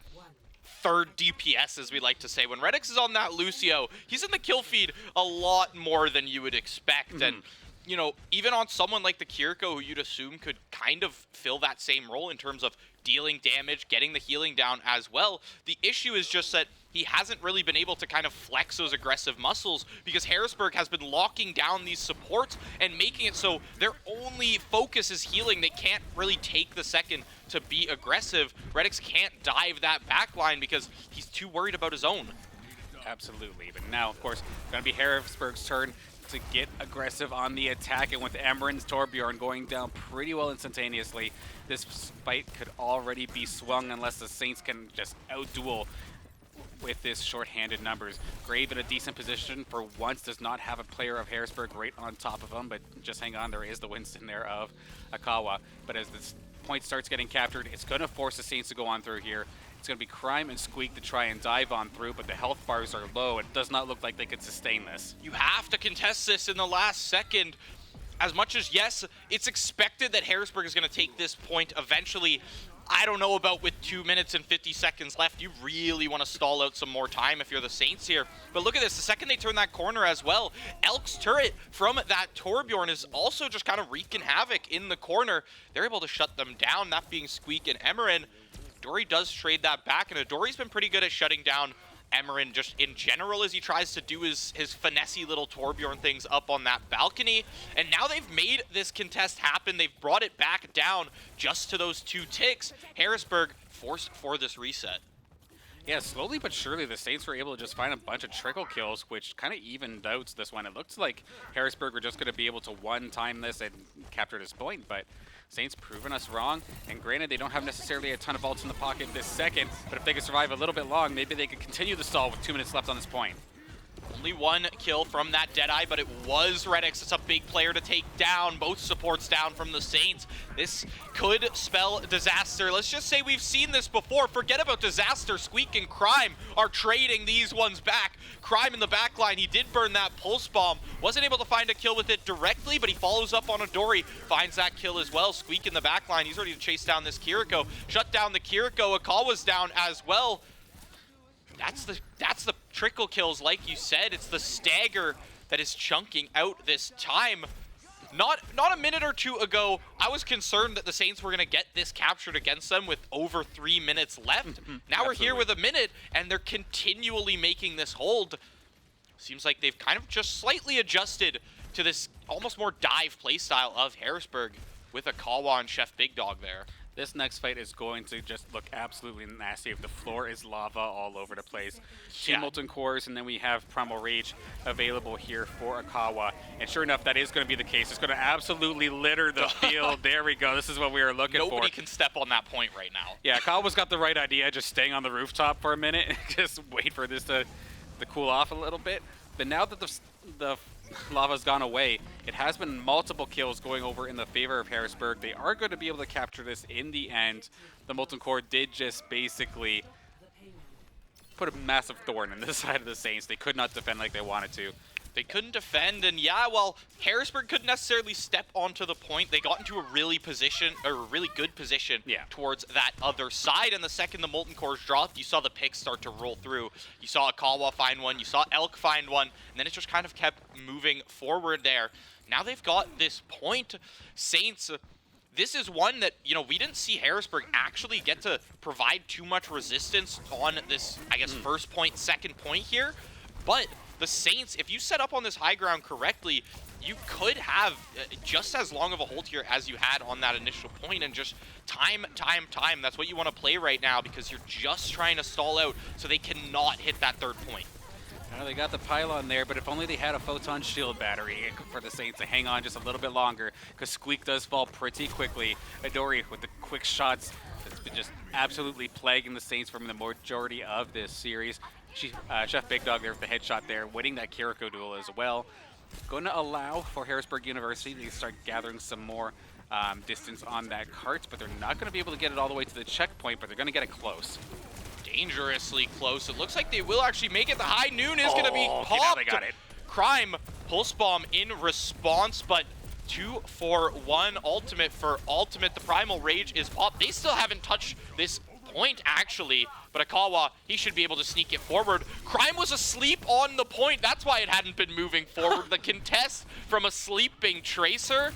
3rd DPS, as we like to say. When Redix is on that Lucio, he's in the kill feed a lot more than you would expect. And you know, even on someone like the Kiriko, who you'd assume could kind of fill that same role in terms of dealing damage, getting the healing down as well. The issue is just that he hasn't really been able to kind of flex those aggressive muscles because Harrisburg has been locking down these supports and making it so their only focus is healing. They can't really take the second to be aggressive. Redix can't dive that backline because he's too worried about his own. Absolutely. But now, of course, going to be Harrisburg's turn to get aggressive on the attack, and with Amarin's Torbjorn going down pretty well instantaneously, this fight could already be swung unless the Saints can just outduel with this short-handed numbers. Grave in a decent position for once, does not have a player of Harrisburg right on top of him, but just hang on, there is the Winston there of Akawa. But as this point starts getting captured, it's going to force the Saints to go on through here. It's going to be Crime and Squeak to try and dive on through, but the health bars are low. It does not look like they could sustain this. You have to contest this in the last second. As much as, yes, it's expected that Harrisburg is going to take this point eventually. I don't know about with 2 minutes and 50 seconds left. You really want to stall out some more time if you're the Saints here. But look at this. The second they turn that corner as well, Elk's turret from that Torbjorn is also just kind of wreaking havoc in the corner. They're able to shut them down, that being Squeak and Emerin. Dory does trade that back, and Adori's been pretty good at shutting down Emerin just in general as he tries to do his finessey little Torbjorn things up on that balcony. And now they've made this contest happen. They've brought it back down just to those 2 ticks. Harrisburg forced for this reset. Yeah, slowly but surely the Saints were able to just find a bunch of trickle kills, which kind of evened out this one. It looks like Harrisburg were just going to be able to one-time this and capture this point, but Saints proving us wrong. And granted, they don't have necessarily a ton of ults in the pocket this second, but if they could survive a little bit long, maybe they could continue the stall with 2 minutes left on this point. Only 1 kill from that Deadeye, but it was Redix. It's a big player to take down. Both supports down from the Saints. This could spell disaster. Let's just say we've seen this before. Forget about disaster. Squeak and Crime are trading these ones back. Crime in the back line, he did burn that pulse bomb. Wasn't able to find a kill with it directly, but he follows up on Adori. Finds that kill as well. Squeak in the back line. He's ready to chase down this Kiriko. Shut down the Kiriko. Akawa's down as well. That's the trickle kills, like you said. It's the stagger that is chunking out this time. Not a minute or 2 ago, I was concerned that the Saints were going to get this captured against them with over 3 minutes left. Now we're here with a minute, and they're continually making this hold. Seems like they've kind of just slightly adjusted to this almost more dive playstyle of Harrisburg with Akawa and Chef Big Dog there. This next fight is going to just look absolutely nasty. The floor is lava all over the place. Yeah. 2 Molten Cores, and then we have Primal Rage available here for Akawa. And sure enough, that is going to be the case. It's going to absolutely litter the field. There we go. This is what we were looking for. Nobody can step on that point right now. Yeah, Akawa's got the right idea, just staying on the rooftop for a minute and just wait for this to cool off a little bit. But now that the lava's gone away, it has been multiple kills going over in the favor of Harrisburg. They are going to be able to capture this in the end. The Molten Core did just basically put a massive thorn in the side of the Saints. They could not defend like they wanted to. They couldn't defend, and yeah, well, Harrisburg couldn't necessarily step onto the point. They got into a really good position towards that other side, and the second the Molten Cores dropped, you saw the picks start to roll through. You saw Akawa find one, you saw Elk find one, and then it just kind of kept moving forward there. Now they've got this point. Saints, this is one that, you know, we didn't see Harrisburg actually get to provide too much resistance on this, I guess, first point, second point here, but the Saints, if you set up on this high ground correctly, you could have just as long of a hold here as you had on that initial point, and just time. That's what you want to play right now, because you're just trying to stall out so they cannot hit that third point. They got the pylon there, but if only they had a photon shield battery for the Saints to hang on just a little bit longer, because Squeak does fall pretty quickly. Adori with the quick shots that's been just absolutely plaguing the Saints from the majority of this series. Chef Big Dog there with the headshot there, winning that Kiriko duel as well. Going to allow for Harrisburg University to start gathering some more distance on that cart, but they're not going to be able to get it all the way to the checkpoint, but they're going to get it close. Dangerously close. It looks like they will actually make it. The high noon is going to be popped. Now they got it. Crime pulse bomb in response, but 2 for 1 ultimate for ultimate. The Primal Rage is popped. They still haven't touched this point, actually. But Akawa, he should be able to sneak it forward. Crime was asleep on the point. That's why it hadn't been moving forward. The contest from a sleeping Tracer.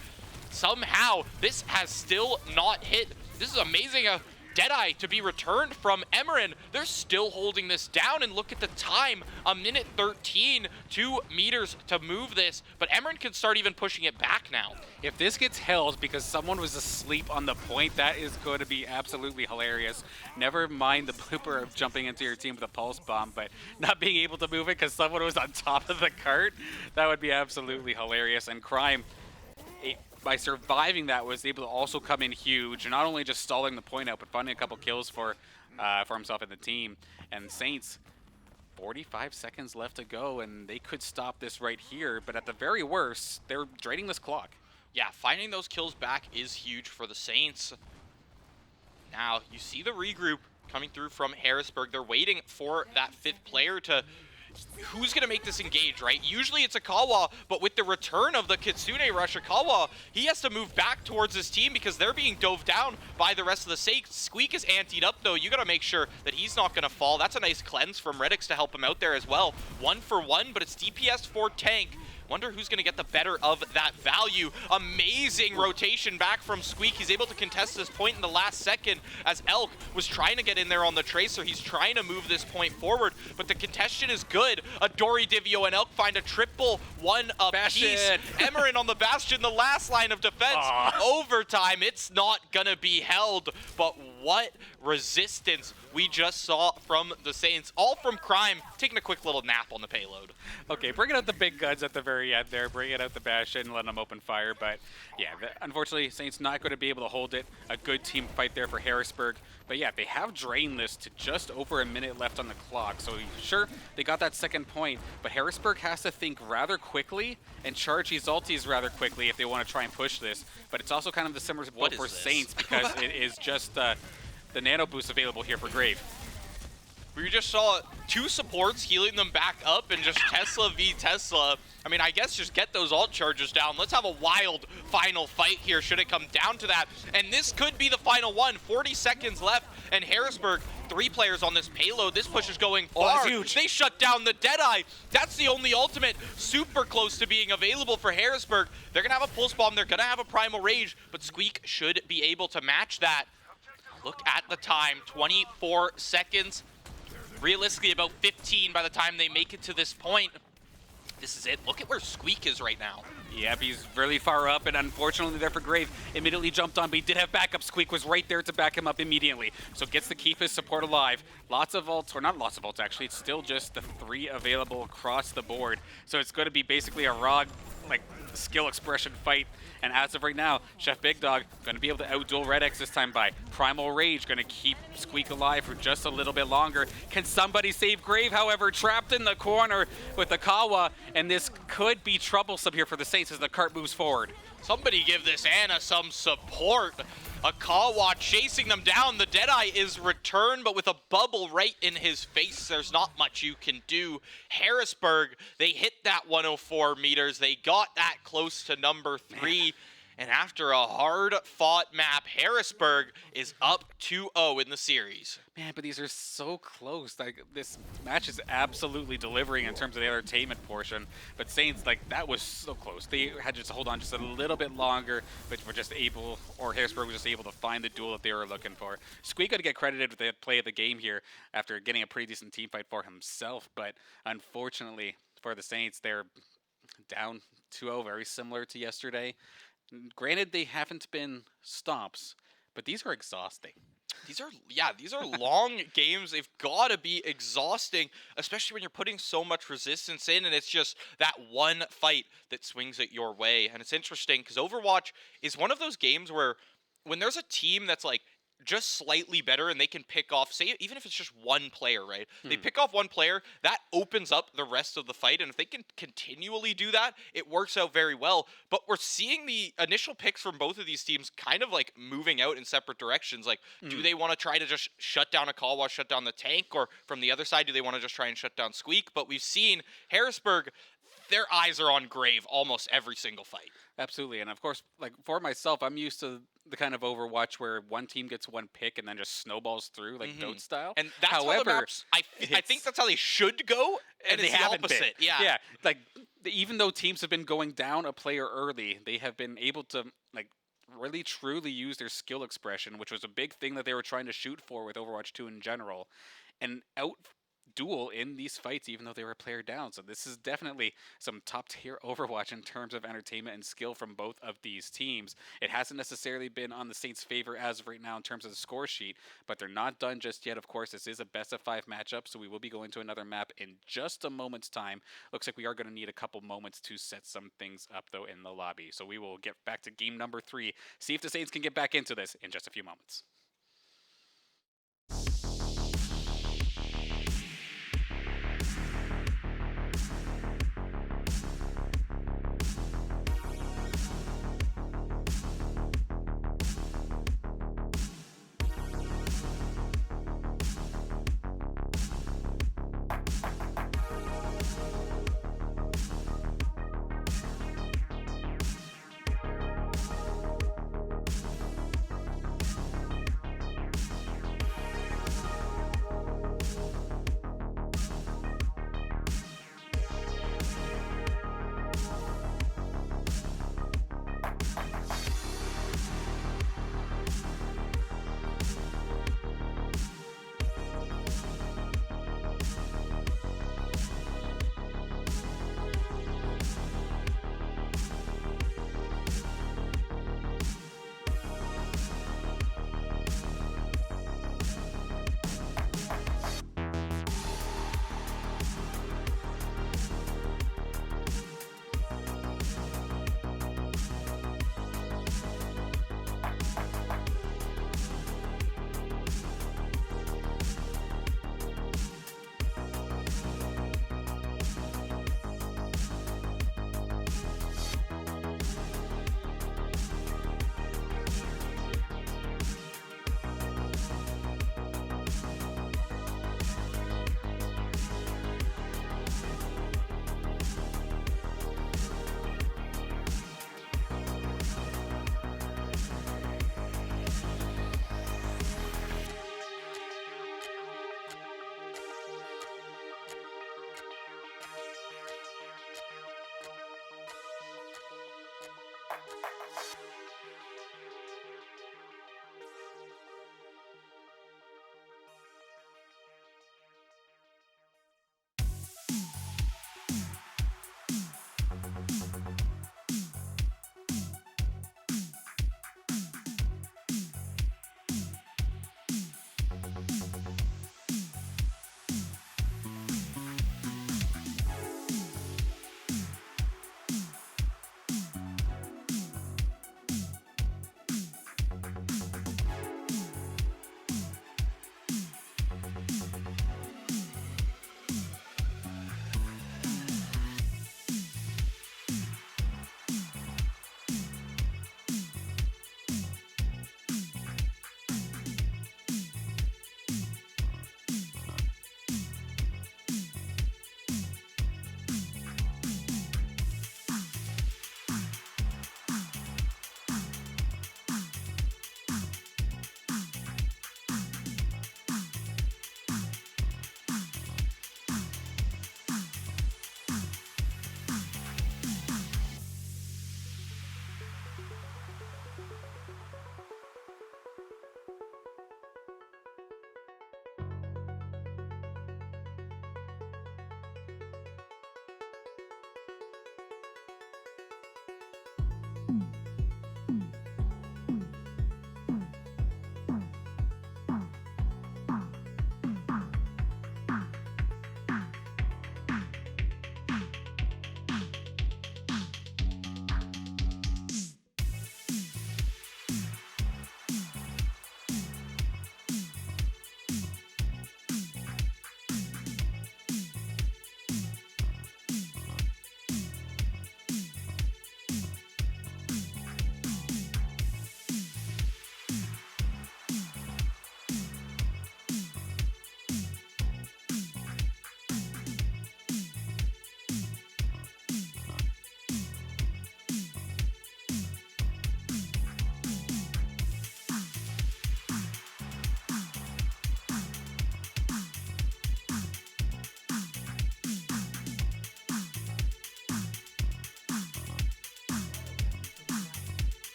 Somehow, this has still not hit. This is amazing. Deadeye to be returned from Emeren. They're still holding this down, and look at the time. 1:13, 2 meters to move this, but Emeren can start even pushing it back now. If this gets held because someone was asleep on the point, that is going to be absolutely hilarious. Never mind the blooper of jumping into your team with a pulse bomb, but not being able to move it because someone was on top of the cart, that would be absolutely hilarious. And Crime, by surviving that, was able to also come in huge, and not only just stalling the point out, but finding a couple kills for himself and the team. And Saints, 45 seconds left to go, and they could stop this right here, but at the very worst, they're draining this clock. Yeah, finding those kills back is huge for the Saints. Now, you see the regroup coming through from Harrisburg. They're waiting for that 5th player to... Who's going to make this engage, right? Usually it's Akawa, but with the return of the Kitsune Rush, Akawa, he has to move back towards his team because they're being dove down by the rest of the Saints. Squeak is antied up, though. You got to make sure that he's not going to fall. That's a nice cleanse from Redix to help him out there as well. 1 for 1, but it's DPS for Tank. Wonder who's going to get the better of that value. Amazing rotation back from Squeak. He's able to contest this point in the last second as Elk was trying to get in there on the Tracer. He's trying to move this point forward, but the contention is good. Adori, Divio, and Elk find a triple 1 apiece. Emeren on the Bastion, the last line of defense. Overtime, it's not going to be held, but what resistance we just saw from the Saints. All from Crime, taking a quick little nap on the payload. Okay, bringing out the big guns at the very end there, bringing out the Bastion and letting them open fire, but yeah, unfortunately, Saints not going to be able to hold it. A good team fight there for Harrisburg, but yeah, they have drained this to just over a minute left on the clock, so sure, they got that second point, but Harrisburg has to think rather quickly and charge these ultis rather quickly if they want to try and push this, but it's also kind of the similar build for Saints because it is just the nano boost available here for Grave. We just saw 2 supports healing them back up and just Tesla v Tesla. I mean, I guess just get those ult charges down. Let's have a wild final fight here should it come down to that. And this could be the final one. 40 seconds left, and Harrisburg, 3 players on this payload. This push is going far. Huge. They shut down the Deadeye. That's the only ultimate super close to being available for Harrisburg. They're going to have a pulse bomb. They're going to have a primal rage, but Squeak should be able to match that. Look at the time, 24 seconds. Realistically, about 15 by the time they make it to this point. This is it. Look at where Squeak is right now. Yep, he's really far up, and unfortunately there for Grave. Immediately jumped on, but he did have backup. Squeak was right there to back him up immediately. So gets to keep his support alive. Lots of ults, or not lots of ults actually, it's still just the 3 available across the board. So it's going to be basically a raw, like, skill expression fight. And as of right now, Chef Big Dog going to be able to outduel Red X this time by Primal Rage, going to keep Squeak alive for just a little bit longer. Can somebody save Grave, however, trapped in the corner with the Kawa, and this could be troublesome here for the Saints as the cart moves forward. Somebody give this Ana some support. Akawa chasing them down. The Deadeye is returned, but with a bubble right in his face, there's not much you can do. Harrisburg, they hit that 104 meters. They got that close to number 3. And after a hard-fought map, Harrisburg is up 2-0 in the series. Man, but these are so close. Like, this match is absolutely delivering in terms of the entertainment portion. But Saints, like, that was so close. They had to just hold on just a little bit longer, but were just able, or Harrisburg was just able to find the duel that they were looking for. Squeak got to get credited with the play of the game here after getting a pretty decent team fight for himself. But unfortunately for the Saints, they're down 2-0, very similar to yesterday. Granted, they haven't been stops, but these are exhausting. These are long games. They've got to be exhausting, especially when you're putting so much resistance in, and it's just that one fight that swings it your way. And it's interesting because Overwatch is one of those games where when there's a team that's like just slightly better and they can pick off, say, even if it's just one player, right? They pick off one player, that opens up the rest of the fight, and if they can continually do that, it works out very well. But we're seeing the initial picks from both of these teams kind of like moving out in separate directions. Like, do they want to try to just shut down Akawa, shut down the tank, or from the other side, do they want to just try and shut down Squeak? But we've seen Harrisburg their eyes are on Grave almost every single fight. Absolutely, and of course, like for myself, I'm used to the kind of Overwatch where one team gets one pick and then just snowballs through, like Goat style. And that's how the maps, I think that's how they should go, and they it's the haven't opposite. been. Yeah. Like even though teams have been going down a player early, they have been able to like really truly use their skill expression, which was a big thing that they were trying to shoot for with Overwatch 2 in general, and out duel in these fights even though they were a player down. So this is definitely some top tier Overwatch in terms of entertainment and skill from both of these teams. It hasn't necessarily been on the Saints' favor as of right now in terms of the score sheet, but they're not done just yet. Of course, this is a best of 5 matchup, so we will be going to another map in just a moment's time. Looks like we are going to need a couple moments to set some things up though in the lobby. So we will get back to game number 3, see if the Saints can get back into this in just a few moments.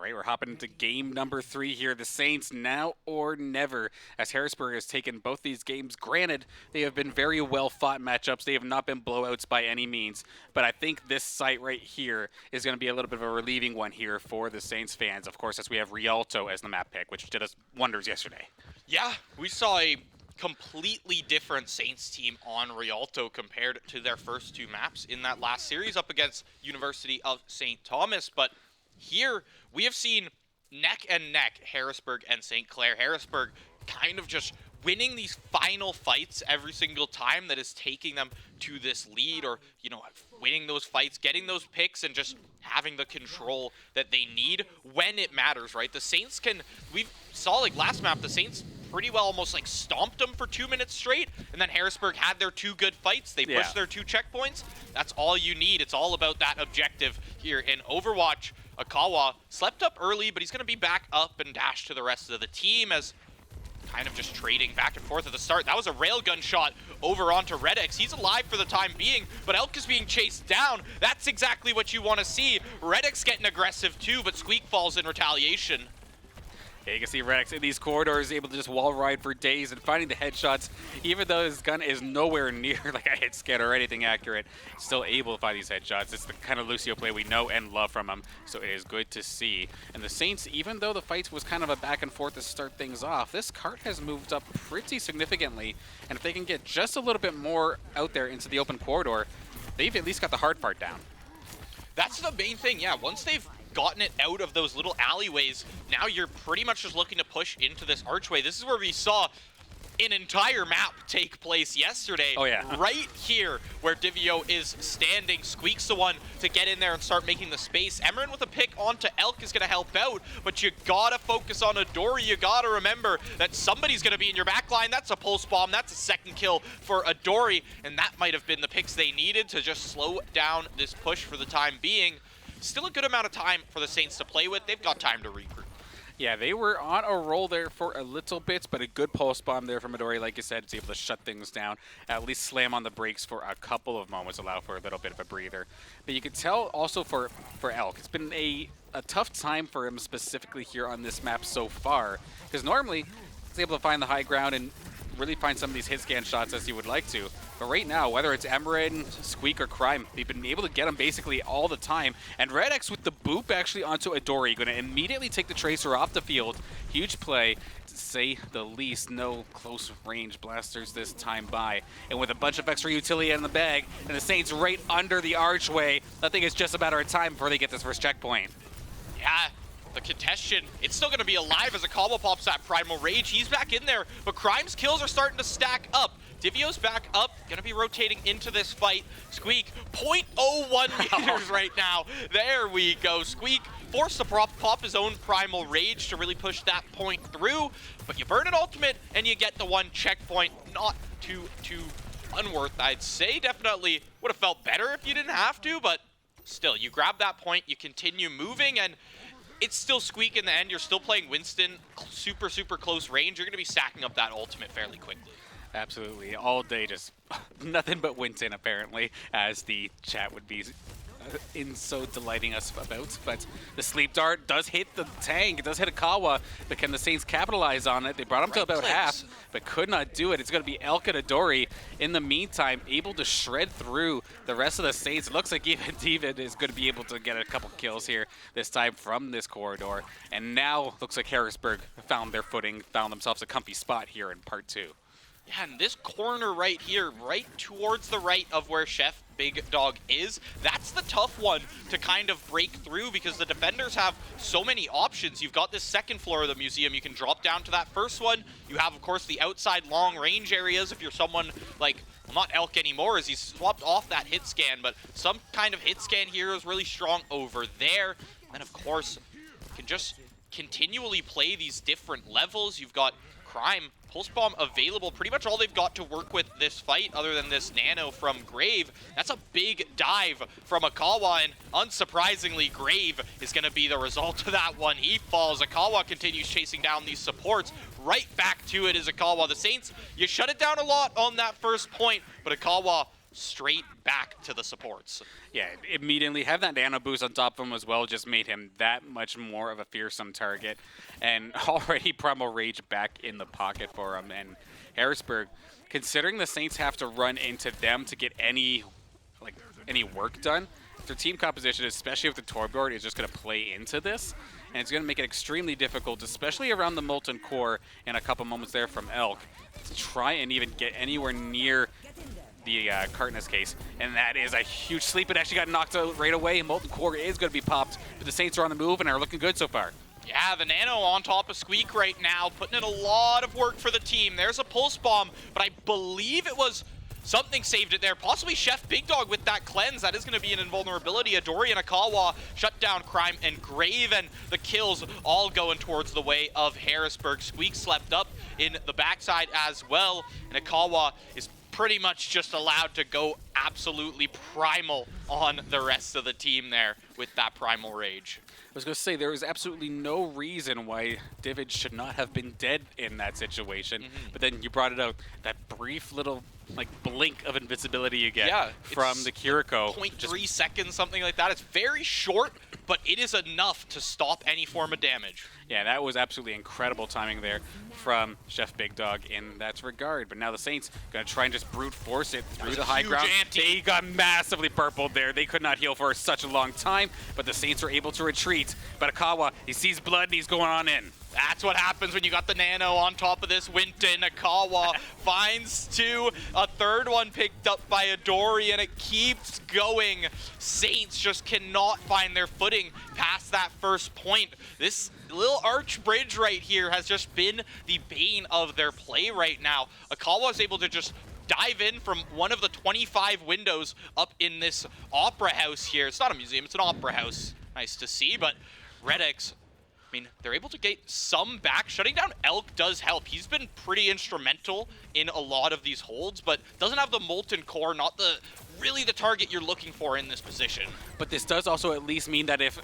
right, we're hopping into game number 3 here. The Saints now or never, as Harrisburg has taken both these games. Granted, they have been very well-fought matchups. They have not been blowouts by any means, but I think this site right here is going to be a little bit of a relieving one here for the Saints fans, of course, as we have Rialto as the map pick, which did us wonders yesterday. Yeah, we saw a completely different Saints team on Rialto compared to their first 2 maps in that last series up against University of St. Thomas, but here we have seen neck and neck Harrisburg and St. Clair. Harrisburg kind of just winning these final fights every single time that is taking them to this lead, or, you know, winning those fights, getting those picks, and just having the control that they need when it matters, right? The Saints we saw like last map, the Saints pretty well almost like stomped them for 2 minutes straight, and then Harrisburg had their 2 good fights. They pushed their 2 checkpoints. That's all you need. It's all about that objective here in Overwatch. Akawa slept up early, but he's going to be back up and dash to the rest of the team as kind of just trading back and forth at the start. That was a railgun shot over onto Redix. He's alive for the time being, but Elk is being chased down. That's exactly what you want to see. Redix getting aggressive too, but Squeak falls in retaliation. Yeah, you can see Redix in these corridors, able to just wall ride for days and finding the headshots, even though his gun is nowhere near like a hit scan or anything accurate, still able to find these headshots. It's the kind of Lucio play we know and love from him, so it is good to see. And the Saints, even though the fight was kind of a back and forth to start things off, this cart has moved up pretty significantly, and if they can get just a little bit more out there into the open corridor, they've at least got the hard part down. That's the main thing, yeah. Once they've gotten it out of those little alleyways, now you're pretty much just looking to push into this archway. This is where we saw an entire map take place yesterday. Oh, yeah. Right here where Divio is standing. Squeak's the one to get in there and start making the space. Emerin with a pick onto Elk is going to help out, but you gotta focus on Adori. You gotta remember that somebody's going to be in your back line. That's a pulse bomb. That's a second kill for Adori, and that might have been the picks they needed to just slow down this push for the time being. Still a good amount of time for the Saints to play with. They've got time to regroup. Yeah, they were on a roll there for a little bit, but a good pulse bomb there from Midori. Like you said, it's able to shut things down, at least slam on the brakes for a couple of moments, allow for a little bit of a breather. But you can tell also for Elk, it's been a tough time for him specifically here on this map so far, because normally he's able to find the high ground and really find some of these hit scan shots as he would like to. But right now, whether it's Emerin, Squeak, or Crime, they've been able to get him basically all the time. And Redx with the boop actually onto Adori, going to immediately take the Tracer off the field. Huge play, to say the least. No close range blasters this time by. And with a bunch of extra utility in the bag, and the Saints right under the archway, I think it's just a matter of time before they get this first checkpoint. Yeah. The contestation, it's still going to be alive as a combo pops that Primal Rage. He's back in there, but Crime's kills are starting to stack up. Divio's back up, going to be rotating into this fight. Squeak, 0.01 meters right now. There we go. Squeak forced to pop his own Primal Rage to really push that point through, but you burn an ultimate and you get the one checkpoint. Not too unworth, I'd say. Definitely would have felt better if you didn't have to, but still, you grab that point, you continue moving, and it's still Squeak in the end. You're still playing Winston, super close range. You're going to be stacking up that ultimate fairly quickly. Absolutely. All day, just nothing but Winston, apparently, as the chat would be in so delighting us about. But the sleep dart does hit the tank. It does hit Akawa, but can the Saints capitalize on it? They brought him to about half, but could not do it. It's going to be Elk and Adori, in the meantime, able to shred through the rest of the Saints. It looks like even David is going to be able to get a couple kills here this time from this corridor. And now looks like Harrisburg found their footing, found themselves a comfy spot here in part 2. Yeah, and this corner right here, right towards the right of where Chef Big Dog is, that's the tough one to kind of break through because the defenders have so many options. You've got this second floor of the museum. You can drop down to that first one. You have, of course, the outside long range areas if you're someone like, well, not Elk anymore as he's swapped off that hit scan, but some kind of hit scan here is really strong over there. And, of course, you can just continually play these different levels. You've got Crime, Pulse Bomb available, pretty much all they've got to work with this fight other than this nano from Grave. That's a big dive from Akawa, and unsurprisingly, Grave is going to be the result of that one. He falls. Akawa continues chasing down these supports. Right back to it is Akawa. The Saints, you shut it down a lot on that first point, but Akawa straight back to the supports. Yeah, immediately have that nano boost on top of him as well just made him that much more of a fearsome target. And already Primal Rage back in the pocket for him. And Harrisburg, considering the Saints have to run into them to get any work done, their team composition, especially with the Tor board, is just going to play into this. And it's going to make it extremely difficult, especially around the Molten Core in a couple moments there from Elk, to try and even get anywhere near the cart in this case. And that is a huge sleep. It actually got knocked out right away. Molten Core is going to be popped, but the Saints are on the move and are looking good so far. Yeah, the Nano on top of Squeak right now, putting in a lot of work for the team. There's a Pulse Bomb, but I believe it was something saved it there. Possibly Chef Big Dog with that cleanse. That is going to be an invulnerability. Adori and Akawa shut down Crime and Grave, and the kills all going towards the way of Harrisburg. Squeak slept up in the backside as well, and Akawa is pretty much just allowed to go absolutely primal on the rest of the team there with that Primal Rage. I was going to say, there is absolutely no reason why Divid should not have been dead in that situation. But then you brought it out, that brief little blink of invisibility you get from the Kiriko. 0.3 seconds, something like that. It's very short, but it is enough to stop any form of damage. Yeah, that was absolutely incredible timing there from Chef Big Dog in that regard. But now the Saints going to try and just brute force it through the high ground. They got massively purpled there. They could not heal for such a long time, but the Saints are able to retreat. But Akawa, he sees blood and he's going on in. That's what happens when you got the Nano on top of this Winton. Akawa finds two, a third one picked up by Adori, and it keeps going. Saints just cannot find their footing past that first point. This little arch bridge right here has just been the bane of their play right now. Akawa is able to just dive in from one of the 25 windows up in this opera house here. It's not a museum, it's an opera house. Nice to see, but Red X, I mean, they're able to get some back. Shutting down Elk does help. He's been pretty instrumental in a lot of these holds, but doesn't have the Molten Core, not really the target you're looking for in this position. But this does also at least mean that if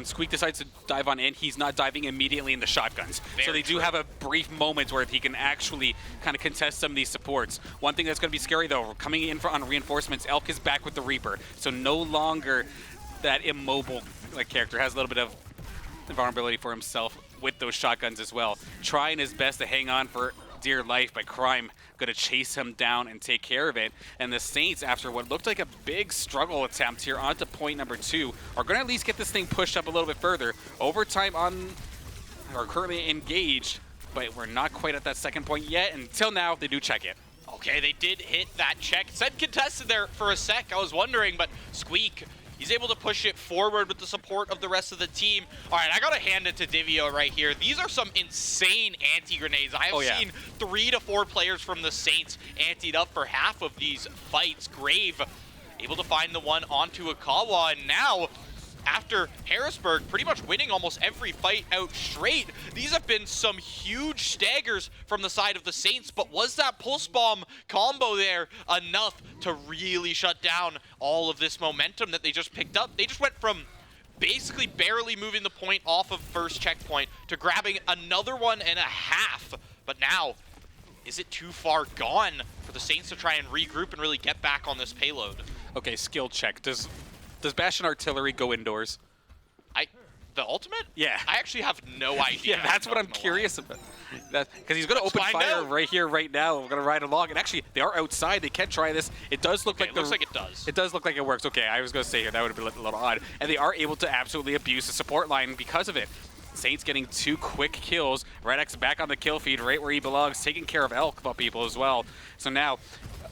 Squeak decides to dive on in, he's not diving immediately in the shotguns. So they do have a brief moment where he can actually kind of contest some of these supports. One thing that's going to be scary, though, coming in on reinforcements, Elk is back with the Reaper. So no longer that immobile character, has a little bit of vulnerability for himself with those shotguns as well. Trying his best to hang on for dear life, but Crime going to chase him down and take care of it. And the Saints, after what looked like a big struggle attempt here onto point number 2, are going to at least get this thing pushed up a little bit further. Overtime are currently engaged, but we're not quite at that second point yet. Until now, they do check it. Okay, they did hit that check. It said contested there for a sec. I was wondering, but Squeak, he's able to push it forward with the support of the rest of the team. All right, I got to hand it to Divio right here. These are some insane anti-grenades. I have seen 3 to 4 players from the Saints antied up for half of these fights. Grave able to find the one onto Akawa, and now, after Harrisburg pretty much winning almost every fight out straight, these have been some huge staggers from the side of the Saints, but was that Pulse Bomb combo there enough to really shut down all of this momentum that they just picked up? They just went from basically barely moving the point off of first checkpoint to grabbing another 1.5, but now, is it too far gone for the Saints to try and regroup and really get back on this payload? Okay, skill check. Does Bastion Artillery go indoors? The ultimate? Yeah. I actually have no idea. Yeah, that's what I'm curious about. Because he's going to open fire right here, right now. We're going to ride along. And actually, they are outside. They can try this. It does look like it looks like it does. It does look like it works. Okay, I was going to say here, that would have been a little odd. And they are able to absolutely abuse the support line because of it. Saints getting 2 quick kills. Red X back on the kill feed right where he belongs, taking care of Elk people as well. So now,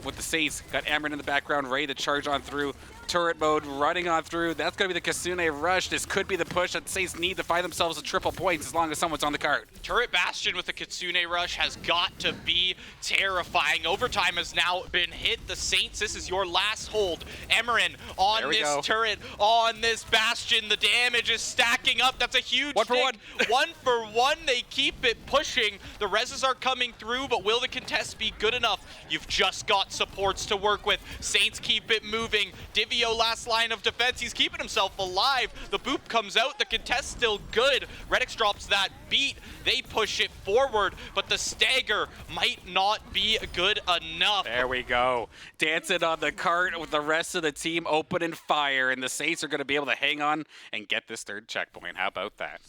with the Saints, got Amarin in the background, ready to charge on through. Turret mode running on through. That's going to be the Kitsune rush. This could be the push that Saints need to find themselves a triple points as long as someone's on the card. Turret Bastion with the Kitsune rush has got to be terrifying. Overtime has now been hit. The Saints, this is your last hold. Amarin on this turret, on this Bastion. The damage is stacking up. That's a huge 1 for 1. 1 for 1. They keep it pushing. The reses are coming through, but will the contest be good enough? You've just got got supports to work with. Saints keep it moving. Divio last line of defense. He's keeping himself alive. The boop comes out. The contest still good. Redix drops that beat. They push it forward, but the stagger might not be good enough. There we go. Dancing on the cart with the rest of the team opening fire, and the Saints are going to be able to hang on and get this third checkpoint. How about that?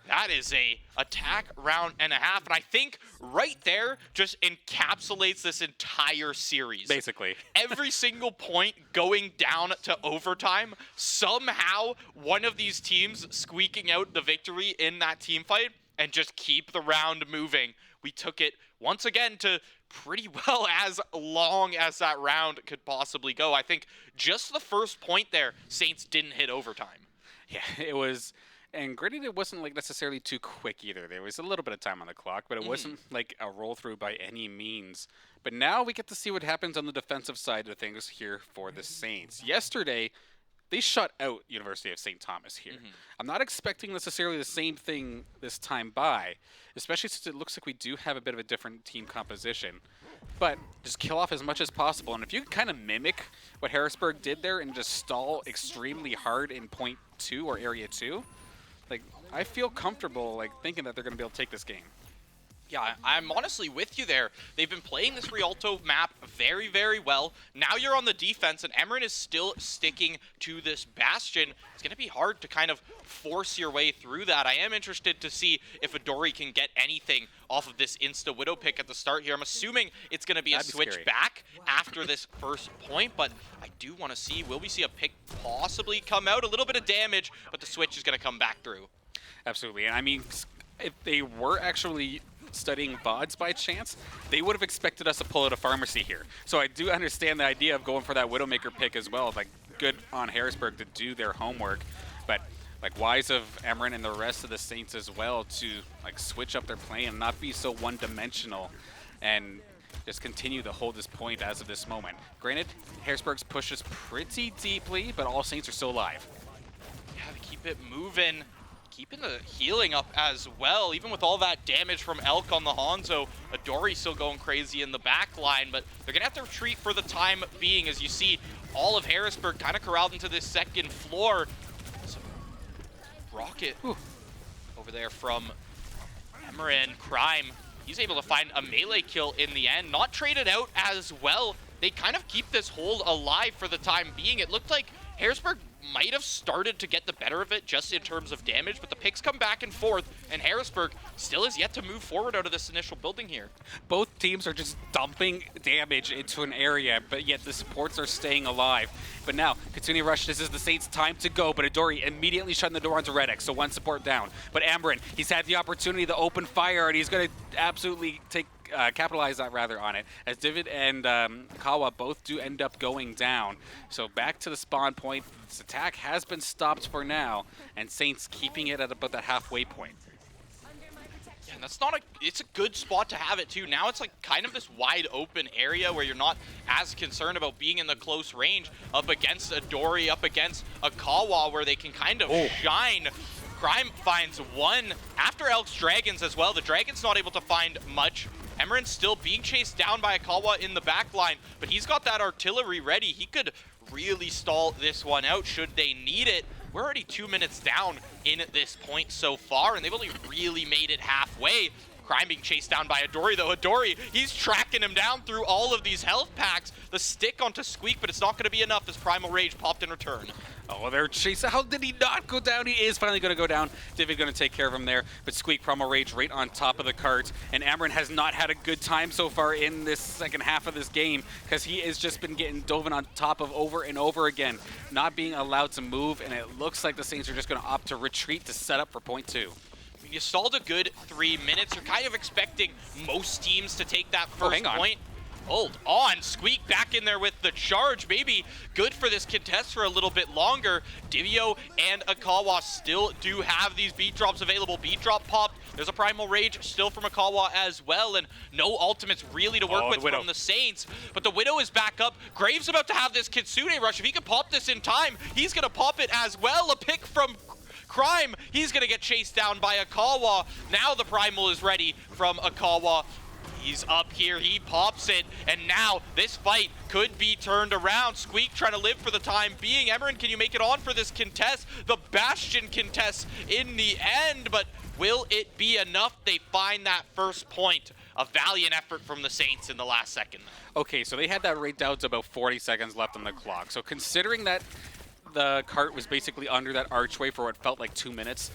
That is a attack round and a half, and I think right there just encapsulates this entire series. Basically. Every single point going down to overtime, somehow one of these teams squeaking out the victory in that team fight and just keep the round moving. We took it once again to pretty well as long as that round could possibly go. I think just the first point there, Saints didn't hit overtime. Yeah, it was... And granted, it wasn't like necessarily too quick either. There was a little bit of time on the clock, but it wasn't like a roll through by any means. But now we get to see what happens on the defensive side of things here for the Saints. Yesterday, they shut out University of St. Thomas here. I'm not expecting necessarily the same thing this time by, especially since it looks like we do have a bit of a different team composition. But just kill off as much as possible. And if you can kind of mimic what Harrisburg did there and just stall extremely hard in point 2 or area 2, like, I feel comfortable, like, thinking that they're going to be able to take this game. Yeah, I'm honestly with you there. They've been playing this Rialto map very, very well. Now you're on the defense, and Emeren is still sticking to this Bastion. It's going to be hard to kind of force your way through that. I am interested to see if Adori can get anything off of this Insta-Widow pick at the start here. I'm assuming it's going to be a switch back after this first point, but I do want to see, will we see a pick possibly come out? A little bit of damage, but the switch is going to come back through. Absolutely. And I mean, if they were actually studying VODs by chance, they would have expected us to pull out a pharmacy here. So I do understand the idea of going for that Widowmaker pick as well. Like, good on Harrisburg to do their homework, but like wise of Emeren and the rest of the Saints as well to like switch up their play and not be so one-dimensional and just continue to hold this point as of this moment. Granted, Harrisburg's pushes pretty deeply, but all Saints are still alive. Yeah, they keep it moving. Keeping the healing up as well, even with all that damage from Elk on the Hanzo. Adori still going crazy in the back line, but they're gonna have to retreat for the time being. As you see, all of Harrisburg kind of corralled into this second floor. So, rocket over there from Emeren. Crime, he's able to find a melee kill in the end, not traded out as well. They kind of keep this hold alive for the time being. It looked like Harrisburg might have started to get the better of it just in terms of damage, but the picks come back and forth, and Harrisburg still has yet to move forward out of this initial building here. Both teams are just dumping damage into an area, but yet the supports are staying alive. But now, Katsuni Rush, this is the Saints' time to go, but Adori immediately shutting the door onto Redix, so one support down. But Emeren, he's had the opportunity to open fire, and he's going to absolutely capitalize that on it, as Divid and Kawa both do end up going down. So back to the spawn point. This attack has been stopped for now, and Saints keeping it at about that halfway point. Yeah, and that's not it's a good spot to have it too. Now it's like kind of this wide open area where you're not as concerned about being in the close range up against Adori, up against a Kawa, where they can kind of shine. Crime finds one after Elk's Dragons as well. The Dragons not able to find much. Emeren's still being chased down by Akawa in the back line, but he's got that artillery ready. He could really stall this one out should they need it. We're already 2 minutes down in this point so far, and they've only really made it halfway. Crime being chased down by Adori, though. Adori, he's tracking him down through all of these health packs. The stick onto Squeak, but it's not going to be enough as Primal Rage popped in return. Oh, they're chasing. How did he not go down? He is finally going to go down. Divid going to take care of him there, but Squeak, Primal Rage right on top of the cart, and Emeren has not had a good time so far in this second half of this game because he has just been getting dove on top of over and over again, not being allowed to move, and it looks like the Saints are just going to opt to retreat to set up for point 2. You stalled a good 3 minutes. You're kind of expecting most teams to take that first point. Hold on. Squeak back in there with the charge. Maybe good for this contest for a little bit longer. Divio and Akawa still do have these beat drops available. Beat drop popped. There's a Primal Rage still from Akawa as well, and no ultimates really to work with from the Saints. But the Widow is back up. Graves about to have this Kitsune rush. If he can pop this in time, he's going to pop it as well. A pick from Crime, he's going to get chased down by Akawa. Now the Primal is ready from Akawa. He's up here, he pops it, and now this fight could be turned around. Squeak trying to live for the time being. Emeren, can you make it on for this contest? The Bastion contest in the end, but will it be enough? They find that first point. A valiant effort from the Saints in the last second. Okay, so they had that right down to about 40 seconds left on the clock. So considering that the cart was basically under that archway for what felt like 2 minutes,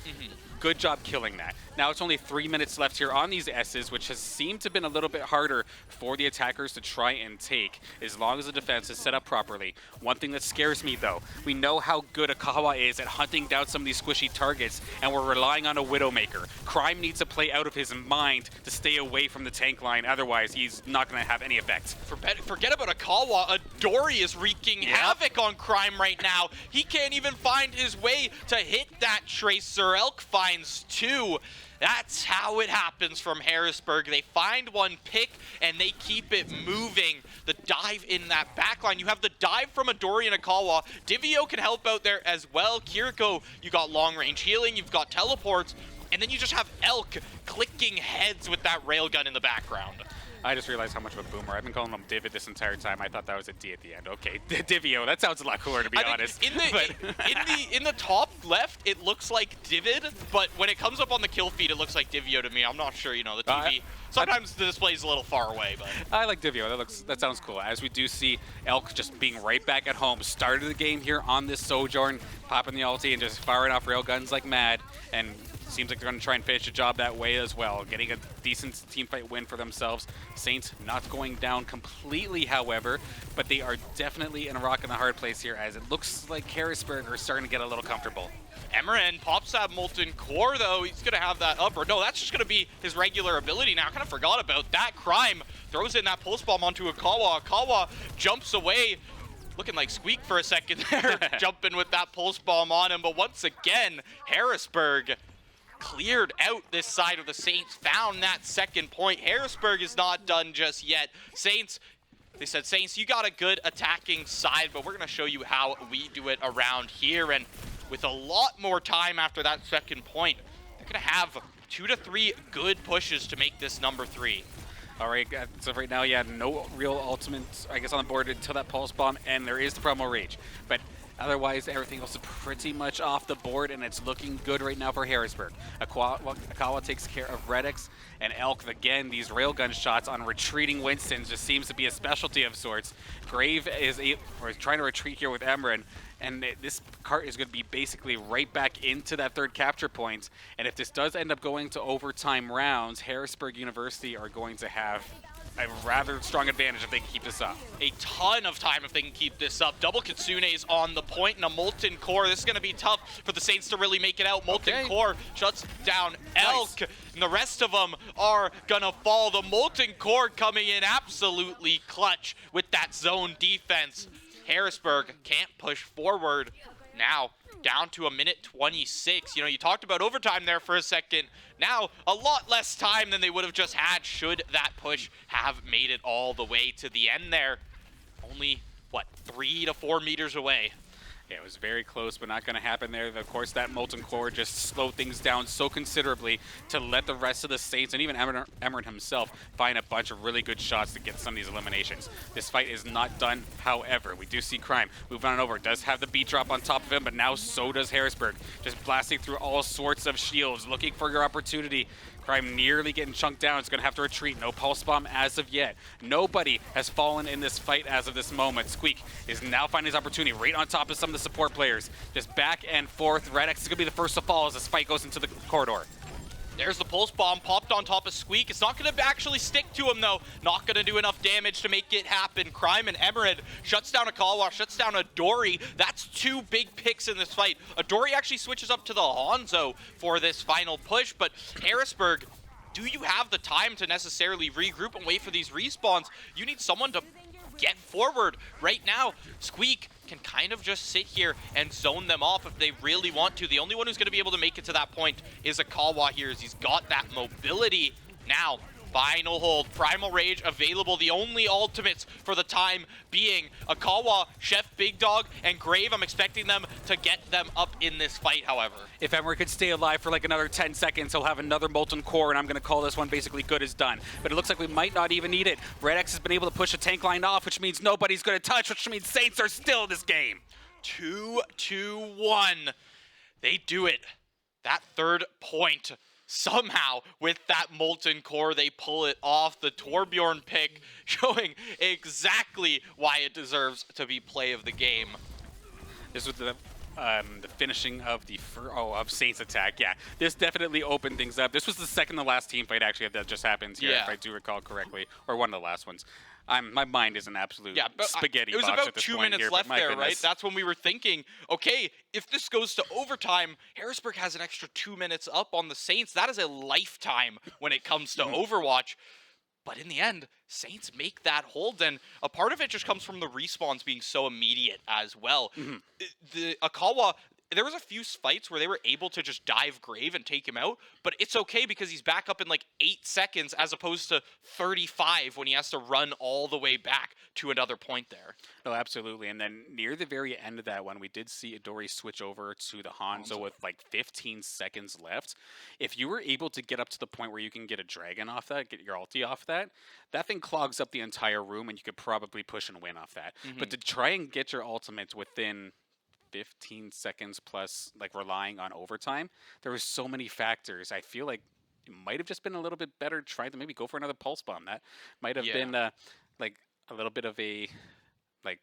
good job killing that. Now it's only 3 minutes left here on these S's, which has seemed to have been a little bit harder for the attackers to try and take, as long as the defense is set up properly. One thing that scares me, though, we know how good Akawa is at hunting down some of these squishy targets, and we're relying on a Widowmaker. Crime needs to play out of his mind to stay away from the tank line, otherwise he's not going to have any effect. Forget about Akawa. Adori is wreaking havoc on Crime right now. He can't even find his way to hit that Tracer. Elk finds two. That's how it happens from Harrisburg. They find one pick, and they keep it moving. The dive in that backline. You have the dive from Adori and Akawa. Divio can help out there as well. Kiriko, you got long-range healing. You've got teleports. And then you just have Elk clicking heads with that railgun in the background. I just realized how much of a boomer. I've been calling him Divid this entire time. I thought that was a D at the end. Okay, Divio. That sounds a lot cooler, to be honest. In the top left, it looks like Divid, but when it comes up on the kill feed, it looks like Divio to me. I'm not sure, you know, the TV. Sometimes the display's a little far away, but I like Divio. That sounds cool. As we do see Elk just being right back at home. Started the game here on this Sojourn, popping the ulti and just firing off railguns like mad, and seems like they're going to try and finish the job that way as well, getting a decent team fight win for themselves. Saints not going down completely, however, but they are definitely in a rock and a hard place here, as it looks like Harrisburg are starting to get a little comfortable. Emeren pops that Molten Core, though. He's going to have that upper. No, that's just going to be his regular ability now. I kind of forgot about that. Crime throws in that pulse bomb onto Akawa. Akawa jumps away, looking like Squeak for a second there, jumping with that pulse bomb on him. But once again, Harrisburg cleared out this side of the Saints, found that second point. Harrisburg is not done just yet. Saints, they said, Saints, you got a good attacking side, but we're going to show you how we do it around here. And with a lot more time after that second point, they're going to have 2 to 3 good pushes to make this number 3. All right, so right now, yeah, no real ultimates, I guess, on the board until that pulse bomb, and there is the promo rage. But otherwise, everything else is pretty much off the board, and it's looking good right now for Harrisburg. Akawa takes care of Redix, and Elk, again, these railgun shots on retreating Winstons just seems to be a specialty of sorts. Grave is trying to retreat here with Emeren, and this cart is going to be basically right back into that third capture point. And if this does end up going to overtime rounds, Harrisburg University are going to have a rather strong advantage if they can keep this up. A ton of time if they can keep this up. Double Kitsune's on the point and a Molten Core. This is going to be tough for the Saints to really make it out. Molten Core shuts down Elk, and the rest of them are going to fall. The Molten Core coming in absolutely clutch with that zone defense. Harrisburg can't push forward now. Down to 1:26. You know, you talked about overtime there for a second. Now, a lot less time than they would have just had should that push have made it all the way to the end there. Only, what, 3 to 4 meters away. Yeah, it was very close, but not going to happen there. Of course, that Molten Core just slowed things down so considerably to let the rest of the Saints and even Emeren himself find a bunch of really good shots to get some of these eliminations. This fight is not done, however. We do see Crime moving on over. Does have the beat drop on top of him, but now so does Harrisburg. Just blasting through all sorts of shields, looking for your opportunity. Crime nearly getting chunked down. It's going to have to retreat. No pulse bomb as of yet. Nobody has fallen in this fight as of this moment. Squeak is now finding his opportunity right on top of some of the support players. Just back and forth. Redx is going to be the first to fall as this fight goes into the corridor. There's the pulse bomb popped on top of Squeak. It's not going to actually stick to him, though. Not going to do enough damage to make it happen. Crime and Emeren shuts down Akawa, shuts down Adori. That's 2 big picks in this fight. Adori actually switches up to the Hanzo for this final push, but Harrisburg, do you have the time to necessarily regroup and wait for these respawns? You need someone to get forward right now. Squeak can kind of just sit here and zone them off if they really want to. The only one who's going to be able to make it to that point is Akawa here, as he's got that mobility. Now, Final hold. Primal Rage available. The only ultimates for the time being. Akawa, Chef Big Dog, and Grave. I'm expecting them to get them up in this fight, however. If Emmer could stay alive for like another 10 seconds, he'll have another Molten Core, and I'm going to call this one basically good as done. But it looks like we might not even need it. Red X has been able to push a tank line off, which means nobody's going to touch, which means Saints are still in this game. 2-2-1. They do it. That third point. Somehow, with that Molten Core, they pull it off. The Torbjorn pick showing exactly why it deserves to be play of the game. This was the finishing of the of Saints attack. Yeah, this definitely opened things up. This was the second to last team fight actually that just happened here, if I do recall correctly, or one of the last ones. My mind is an absolute spaghetti box at this point. It was about 2 minutes left there, right? That's when we were thinking, okay, if this goes to overtime, Harrisburg has an extra 2 minutes up on the Saints. That is a lifetime when it comes to Overwatch. But in the end, Saints make that hold, and a part of it just comes from the respawns being so immediate as well. The Akawa, there was a few fights where they were able to just dive Grave and take him out, but it's okay because he's back up in like 8 seconds as opposed to 35 when he has to run all the way back to another point there. No, absolutely. And then near the very end of that one, we did see Idori switch over to the Hanzo with like 15 seconds left. If you were able to get up to the point where you can get a dragon off that, get your ulti off that, that thing clogs up the entire room and you could probably push and win off that. But to try and get your ultimate within 15 seconds plus, like relying on overtime, there was so many factors. I feel like it might have just been a little bit better try to maybe go for another pulse bomb. That might have been like a little bit of a like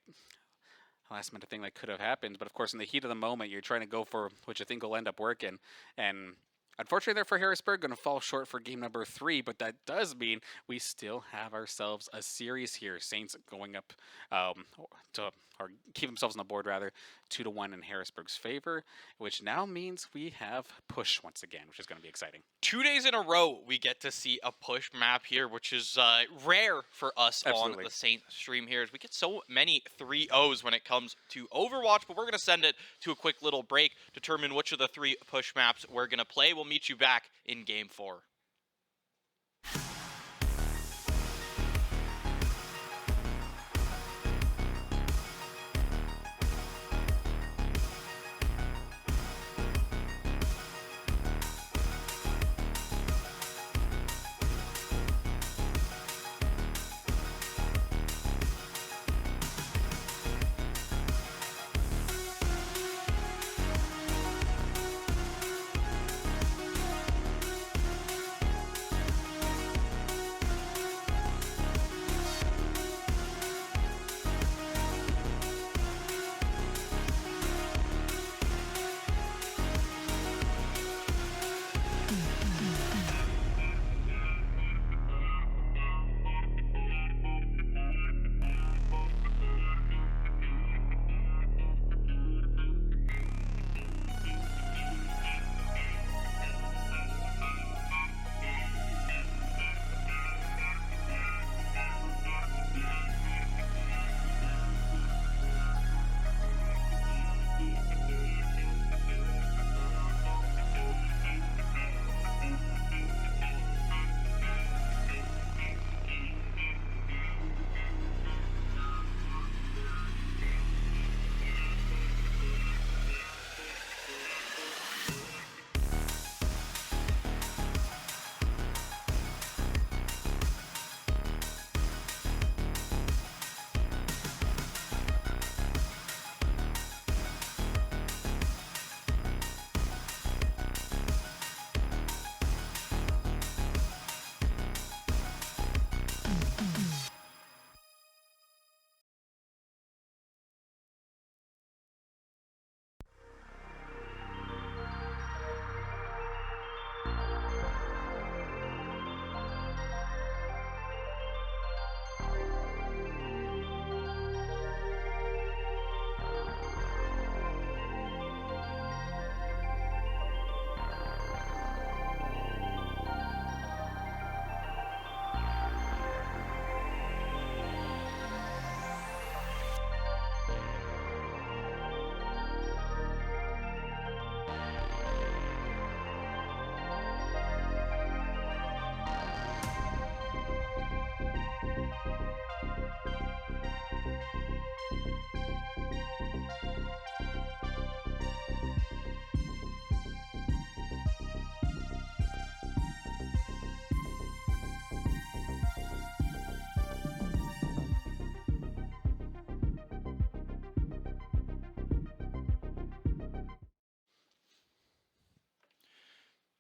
last minute thing that could have happened. But of course, in the heat of the moment, you're trying to go for what you think will end up working. And unfortunately, there for Harrisburg, going to fall short for game number 3, but that does mean we still have ourselves a series here. Saints going up or keep themselves on the board rather, 2-1 in Harrisburg's favor, which now means we have push once again, which is going to be exciting. 2 days in a row, we get to see a push map here, which is rare for us on the Saints stream here. As we get so many 3-0s when it comes to Overwatch, but we're going to send it to a quick little break, determine which of the 3 push maps we're going to play. We'll meet you back in Game 4.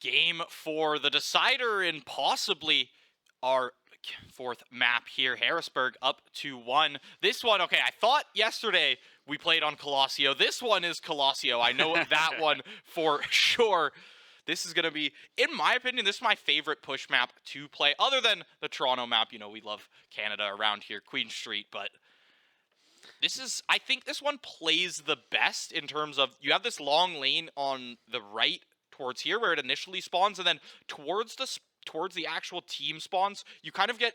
game for the decider and possibly our fourth map here. Harrisburg up 2-1. This one, okay, I thought yesterday we played on Colosseo. This one is Colosseo. I know that one for sure. This is going to be, in my opinion, this is my favorite push map to play, other than the Toronto map. You know, we love Canada around here, Queen Street, but this is, I think this one plays the best in terms of, you have this long lane on the right towards here where it initially spawns, and then towards the actual team spawns, you kind of get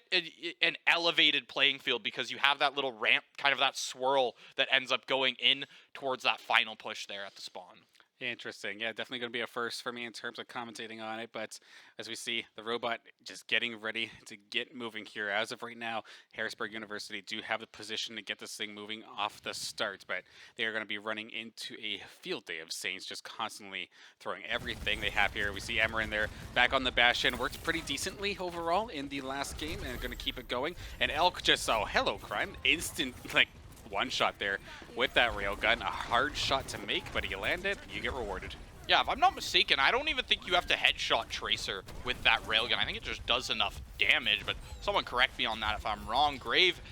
an elevated playing field because you have that little ramp, kind of that swirl that ends up going in towards that final push there at the spawn. Interesting. Yeah, definitely going to be a first for me in terms of commentating on it. But as we see, the robot just getting ready to get moving here. As of right now, Harrisburg University do have the position to get this thing moving off the start. But they are going to be running into a field day of Saints, just constantly throwing everything they have here. We see Emmer there back on the Bastion. Worked pretty decently overall in the last game and going to keep it going. And Elk just, oh, hello, Crime. Instant, like, one shot there with that railgun. A hard shot to make, but he landed. You get rewarded. Yeah, if I'm not mistaken, I don't even think you have to headshot Tracer with that railgun. I think it just does enough damage, but someone correct me on that if I'm wrong. Grave,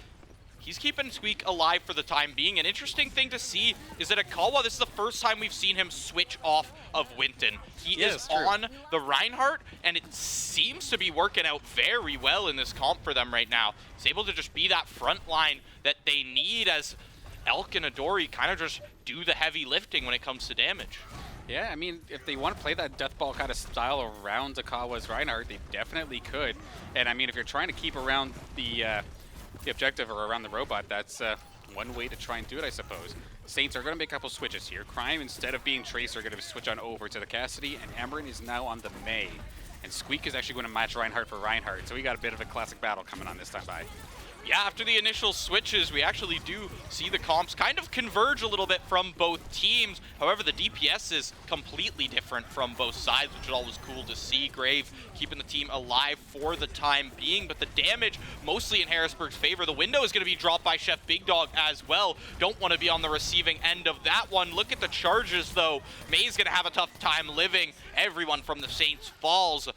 he's keeping Squeak alive for the time being. An interesting thing to see is that Akawa, this is the first time we've seen him switch off of Winton. He is on the Reinhardt, and it seems to be working out very well in this comp for them right now. He's able to just be that front line that they need as Elk and Adori kind of just do the heavy lifting when it comes to damage. Yeah, I mean, if they want to play that deathball kind of style around Akawa's Reinhardt, they definitely could. And I mean, if you're trying to keep around the objective or around the robot, that's one way to try and do it, I suppose. Saints are going to make a couple switches here. Crime, instead of being Tracer, are going to switch on over to the Cassidy, and Emran is now on the May. And Squeak is actually going to match Reinhardt for Reinhardt, so we got a bit of a classic battle coming on this time by. Yeah, after the initial switches, we actually do see the comps kind of converge a little bit from both teams. However, the DPS is completely different from both sides, which is always cool to see. Grave keeping the team alive for the time being, but the damage mostly in Harrisburg's favor. The window is going to be dropped by Chef Big Dog as well. Don't want to be on the receiving end of that one. Look at the charges, though. May's going to have a tough time living. Everyone from the Saints falls.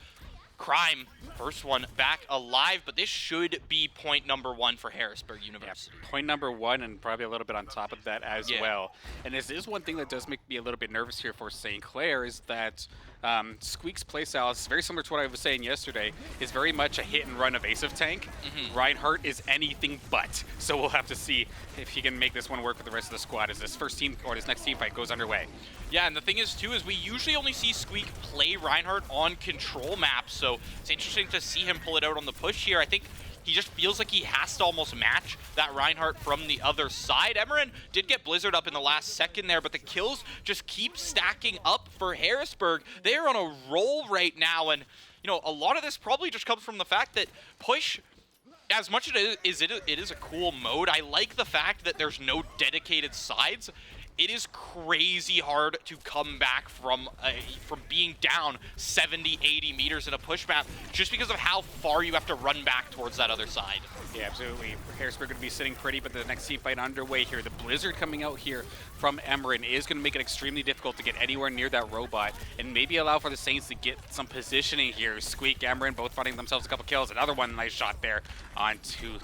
Crime, first one back alive, but this should be point number one for Harrisburg University. Yeah, point number one, and probably a little bit on top of that as well. And this is one thing that does make me a little bit nervous here for St. Clair, is that Squeak's playstyle is very similar to what I was saying yesterday, is very much a hit and run evasive tank. Reinhardt is anything but. So we'll have to see if he can make this one work with the rest of the squad as this first team, or this next team fight goes underway. Yeah, and the thing is, too, is we usually only see Squeak play Reinhardt on control maps, so it's interesting to see him pull it out on the push here. I think he just feels like he has to almost match that Reinhardt from the other side. Emmerin did get Blizzard up in the last second there, but the kills just keep stacking up for Harrisburg. They're on a roll right now, and, you know, a lot of this probably just comes from the fact that push, as much as it is a cool mode, I like the fact that there's no dedicated sides. It is crazy hard to come back from being down 70, 80 meters in a push map just because of how far you have to run back towards that other side. Yeah, absolutely. Harrisburg going to be sitting pretty, but the next team fight underway here. The Blizzard coming out here from Emmerin is going to make it extremely difficult to get anywhere near that robot and maybe allow for the Saints to get some positioning here. Squeak, Emmerin both finding themselves a couple kills. Another one nice shot there onto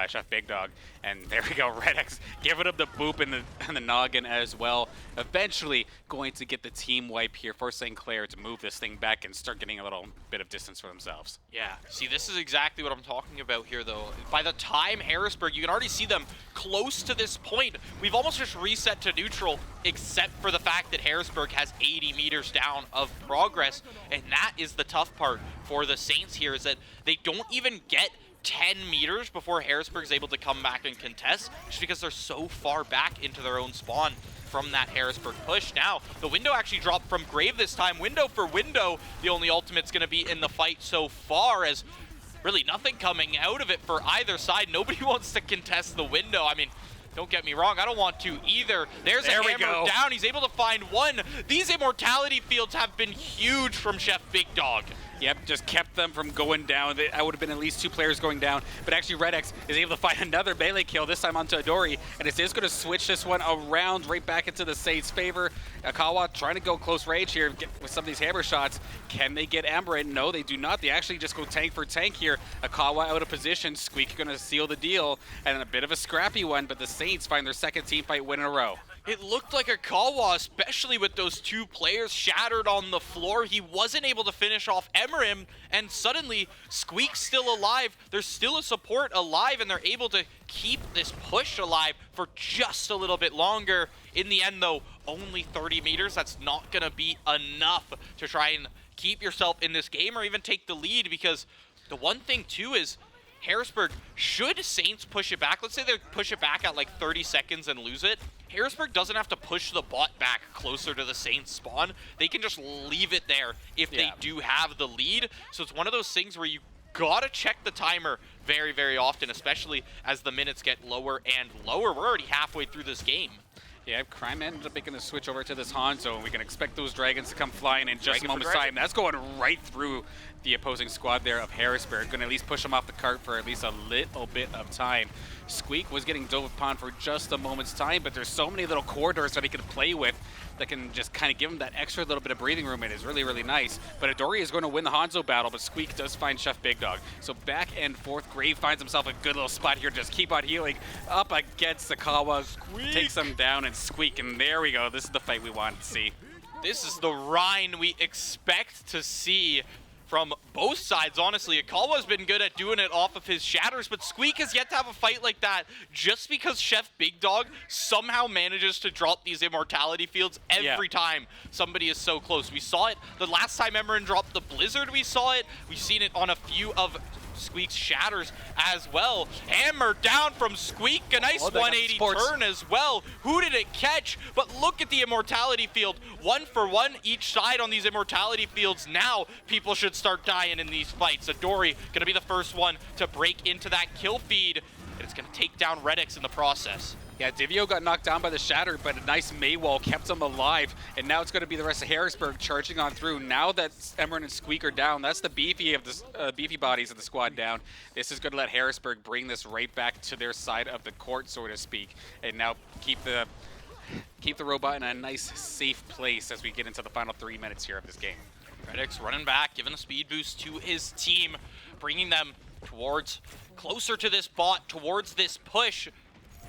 Chef Big Dog. And there we go, Red X giving up the boop in the noggin as well. Eventually going to get the team wipe here for St. Clair to move this thing back and start getting a little bit of distance for themselves. Yeah, see, this is exactly what I'm talking about here, though. By the time Harrisburg, you can already see them close to this point. We've almost just reset to neutral, except for the fact that Harrisburg has 80 meters down of progress. And that is the tough part for the Saints here, is that they don't even get 10 meters before Harrisburg's able to come back and contest, just because they're so far back into their own spawn from that Harrisburg push. Now, the window actually dropped from Grave this time. Window for window, the only ultimate's going to be in the fight so far, as really nothing coming out of it for either side. Nobody wants to contest the window. I mean, don't get me wrong, I don't want to either. There's a hammer down. He's able to find one. These immortality fields have been huge from Chef Big Dog. Yep, just kept them from going down. I would have been at least 2 players going down, but actually Red X is able to find another melee kill, this time onto Adori, and it is going to switch this one around right back into the Saints' favor. Akawa trying to go close range here with some of these hammer shots. Can they get Ember in? No, they do not. They actually just go tank for tank here. Akawa out of position. Squeak going to seal the deal, and a bit of a scrappy one, but the Saints find their second team fight win in a row. It looked like Akawa, especially with those 2 players shattered on the floor. He wasn't able to finish off Emerim, and suddenly Squeak's still alive. There's still a support alive, and they're able to keep this push alive for just a little bit longer. In the end, though, only 30 meters. That's not going to be enough to try and keep yourself in this game or even take the lead, because the one thing, too, is Harrisburg, should Saints push it back, let's say they push it back at like 30 seconds and lose it, Harrisburg doesn't have to push the bot back closer to the Saints spawn. They can just leave it there if they do have the lead. So it's one of those things where you gotta check the timer very, very often, especially as the minutes get lower and lower. We're already halfway through this game. Yeah, Crime ended up making a switch over to this Hanzo, and we can expect those dragons to come flying in just a moment's time. That's going right through the opposing squad there of Harrisburg. Going to at least push them off the cart for at least a little bit of time. Squeak was getting dove upon for just a moment's time, but there's so many little corridors that he can play with that can just kind of give him that extra little bit of breathing room. It is really, really nice. But Adori is going to win the Hanzo battle, but Squeak does find Chef Big Dog. So back and forth, Grave finds himself a good little spot here. Just keep on healing up against Sakawa. Takes him down and Squeak, and there we go. This is the fight we wanted to see. This is the Rhine we expect to see from both sides, honestly. Akawa's been good at doing it off of his shatters, but Squeak has yet to have a fight like that just because Chef Big Dog somehow manages to drop these immortality fields every time somebody is so close. We saw it the last time Emerin dropped the Blizzard, we saw it. We've seen it on a few of Squeak's shatters as well. Hammer down from Squeak, a nice 180 turn as well. Who did it catch? But look at the immortality field. 1 for 1 each side on these immortality fields. Now people should start dying in these fights. Adori gonna be the first one to break into that kill feed, and it's gonna take down Red X in the process. Yeah, Divio got knocked down by the Shatter, but a nice Maywall kept him alive, and now it's going to be the rest of Harrisburg charging on through. Now that Emerin and Squeak are down, that's the beefy bodies of the squad down. This is going to let Harrisburg bring this right back to their side of the court, so to speak, and now keep the robot in a nice, safe place as we get into the final 3 minutes here of this game. Red X running back, giving a speed boost to his team, bringing them closer to this bot, towards this push.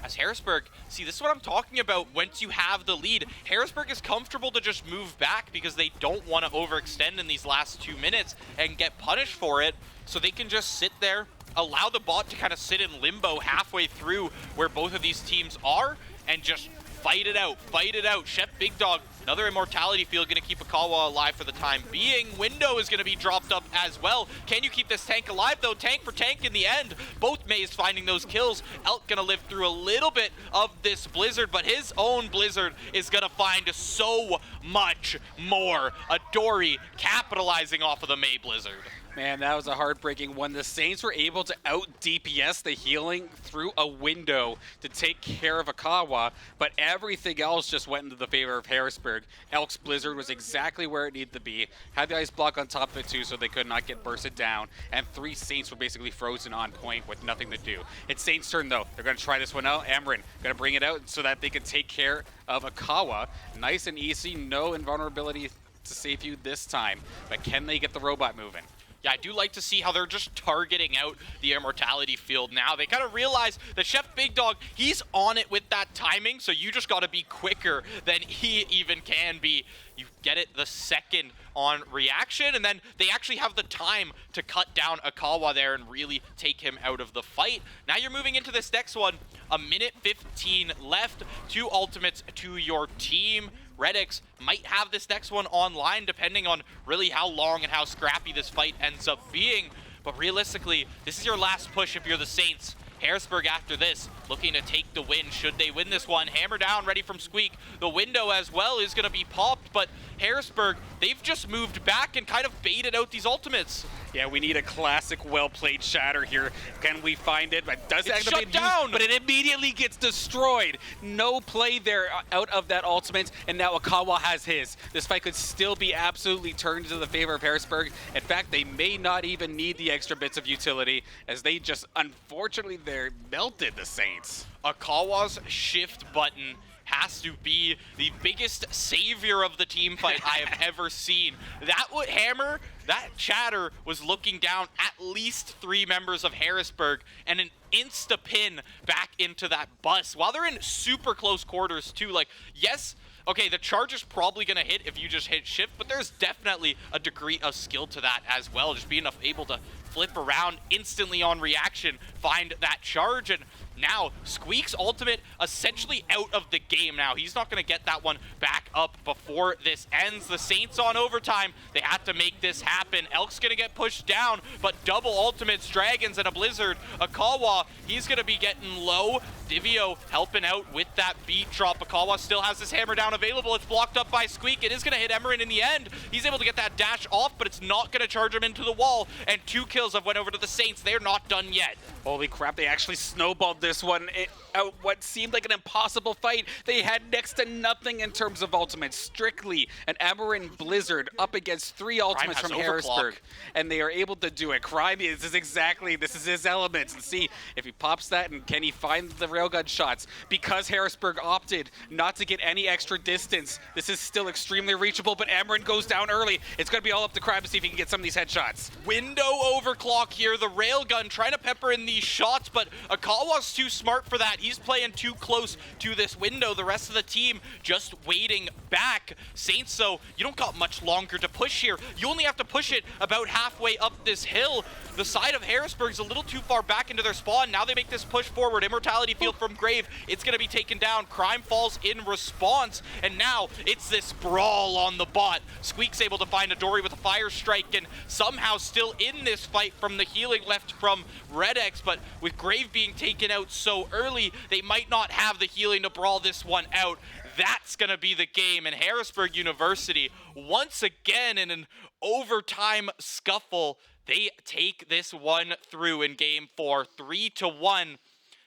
As Harrisburg, see, this is what I'm talking about. Once you have the lead, Harrisburg is comfortable to just move back because they don't want to overextend in these last 2 minutes and get punished for it. So they can just sit there, allow the bot to kind of sit in limbo halfway through where both of these teams are, and just fight it out, fight it out. Chef Big Dog, another immortality field, going to keep Akawa alive for the time being. Window is going to be dropped up as well. Can you keep this tank alive, though? Tank for tank in the end. Both Mays finding those kills. Elk going to live through a little bit of this Blizzard, but his own Blizzard is going to find so much more. Adori capitalizing off of the May Blizzard. Man, that was a heartbreaking one. The Saints were able to out-DPS the healing through a window to take care of Akawa, but everything else just went into the favor of Harrisburg. Elk's Blizzard was exactly where it needed to be. Had the ice block on top of it too, so they could not get bursted down, and 3 Saints were basically frozen on point with nothing to do. It's Saints' turn though. They're going to try this one out. Emerin going to bring it out so that they can take care of Akawa. Nice and easy, no invulnerability to save you this time, but can they get the robot moving? Yeah, I do like to see how they're just targeting out the immortality field now. They kind of realize that Chef Big Dog, he's on it with that timing, so you just got to be quicker than he even can be. You get it the second on reaction, and then they actually have the time to cut down Akawa there and really take him out of the fight. Now you're moving into this next one. A minute 15 left, 2 ultimates to your team. Red X might have this next one online depending on really how long and how scrappy this fight ends up being. But realistically, this is your last push if you're the Saints. Harrisburg after this, looking to take the win. Should they win this one? Hammer down, ready from Squeak. The window as well is going to be popped, but Harrisburg, they've just moved back and kind of baited out these ultimates. Yeah, we need a classic well-played shatter here. Can we find it? It does It's activate shut down! but it immediately gets destroyed. No play there out of that ultimate, and now Akawa has his. This fight could still be absolutely turned into the favor of Harrisburg. In fact, they may not even need the extra bits of utility, as they just, unfortunately, they're melted the Saints. Akawa's shift button has to be the biggest savior of the team fight I have ever seen. That would Hammer, that chatter was looking down at least 3 members of Harrisburg and an insta-pin back into that bus while they're in super close quarters too. Like, yes, okay, the charge is probably going to hit if you just hit shift, but there's definitely a degree of skill to that as well. Just being able to flip around instantly on reaction, find that charge, and now Squeak's ultimate essentially out of the game now. He's not going to get that one back up before this ends. The Saints on overtime. They have to make this happen. Elk's going to get pushed down, but double ultimates, Dragons, and a Blizzard. Akawa, he's going to be getting low. Divio helping out with that beat drop. Akawa still has his hammer down available. It's blocked up by Squeak. It is going to hit Emerin in the end. He's able to get that dash off, but it's not going to charge him into the wall. And 2 kills have went over to the Saints. They're not done yet. Holy crap, they actually snowballed this one out what seemed like an impossible fight. They had next to nothing in terms of ultimates. Strictly an Emerin Blizzard up against 3 ultimates from Harrisburg. And they are able to do it. Crime this is his elements. And see if he pops that, and can he find the railgun shots? Because Harrisburg opted not to get any extra distance, this is still extremely reachable, but Emerin goes down early. It's going to be all up to Crime to see if he can get some of these headshots. Window overclock here. The railgun trying to pepper in these shots, but Akawa's too smart for that. He's playing too close to this window. The rest of the team just waiting back. Saints, though, you don't got much longer to push here. You only have to push it about halfway up this hill. The side of Harrisburg's a little too far back into their spawn. Now they make this push forward. Immortality Field from Grave. It's going to be taken down. Crime falls in response. And now it's this brawl on the bot. Squeak's able to find a Dory with a fire strike and somehow still in this fight from the healing left from Red X. But with Grave being taken out so early, they might not have the healing to brawl this one out. That's going to be the game. And Harrisburg University, once again in an overtime scuffle, they take this one through in game 4, 3-1.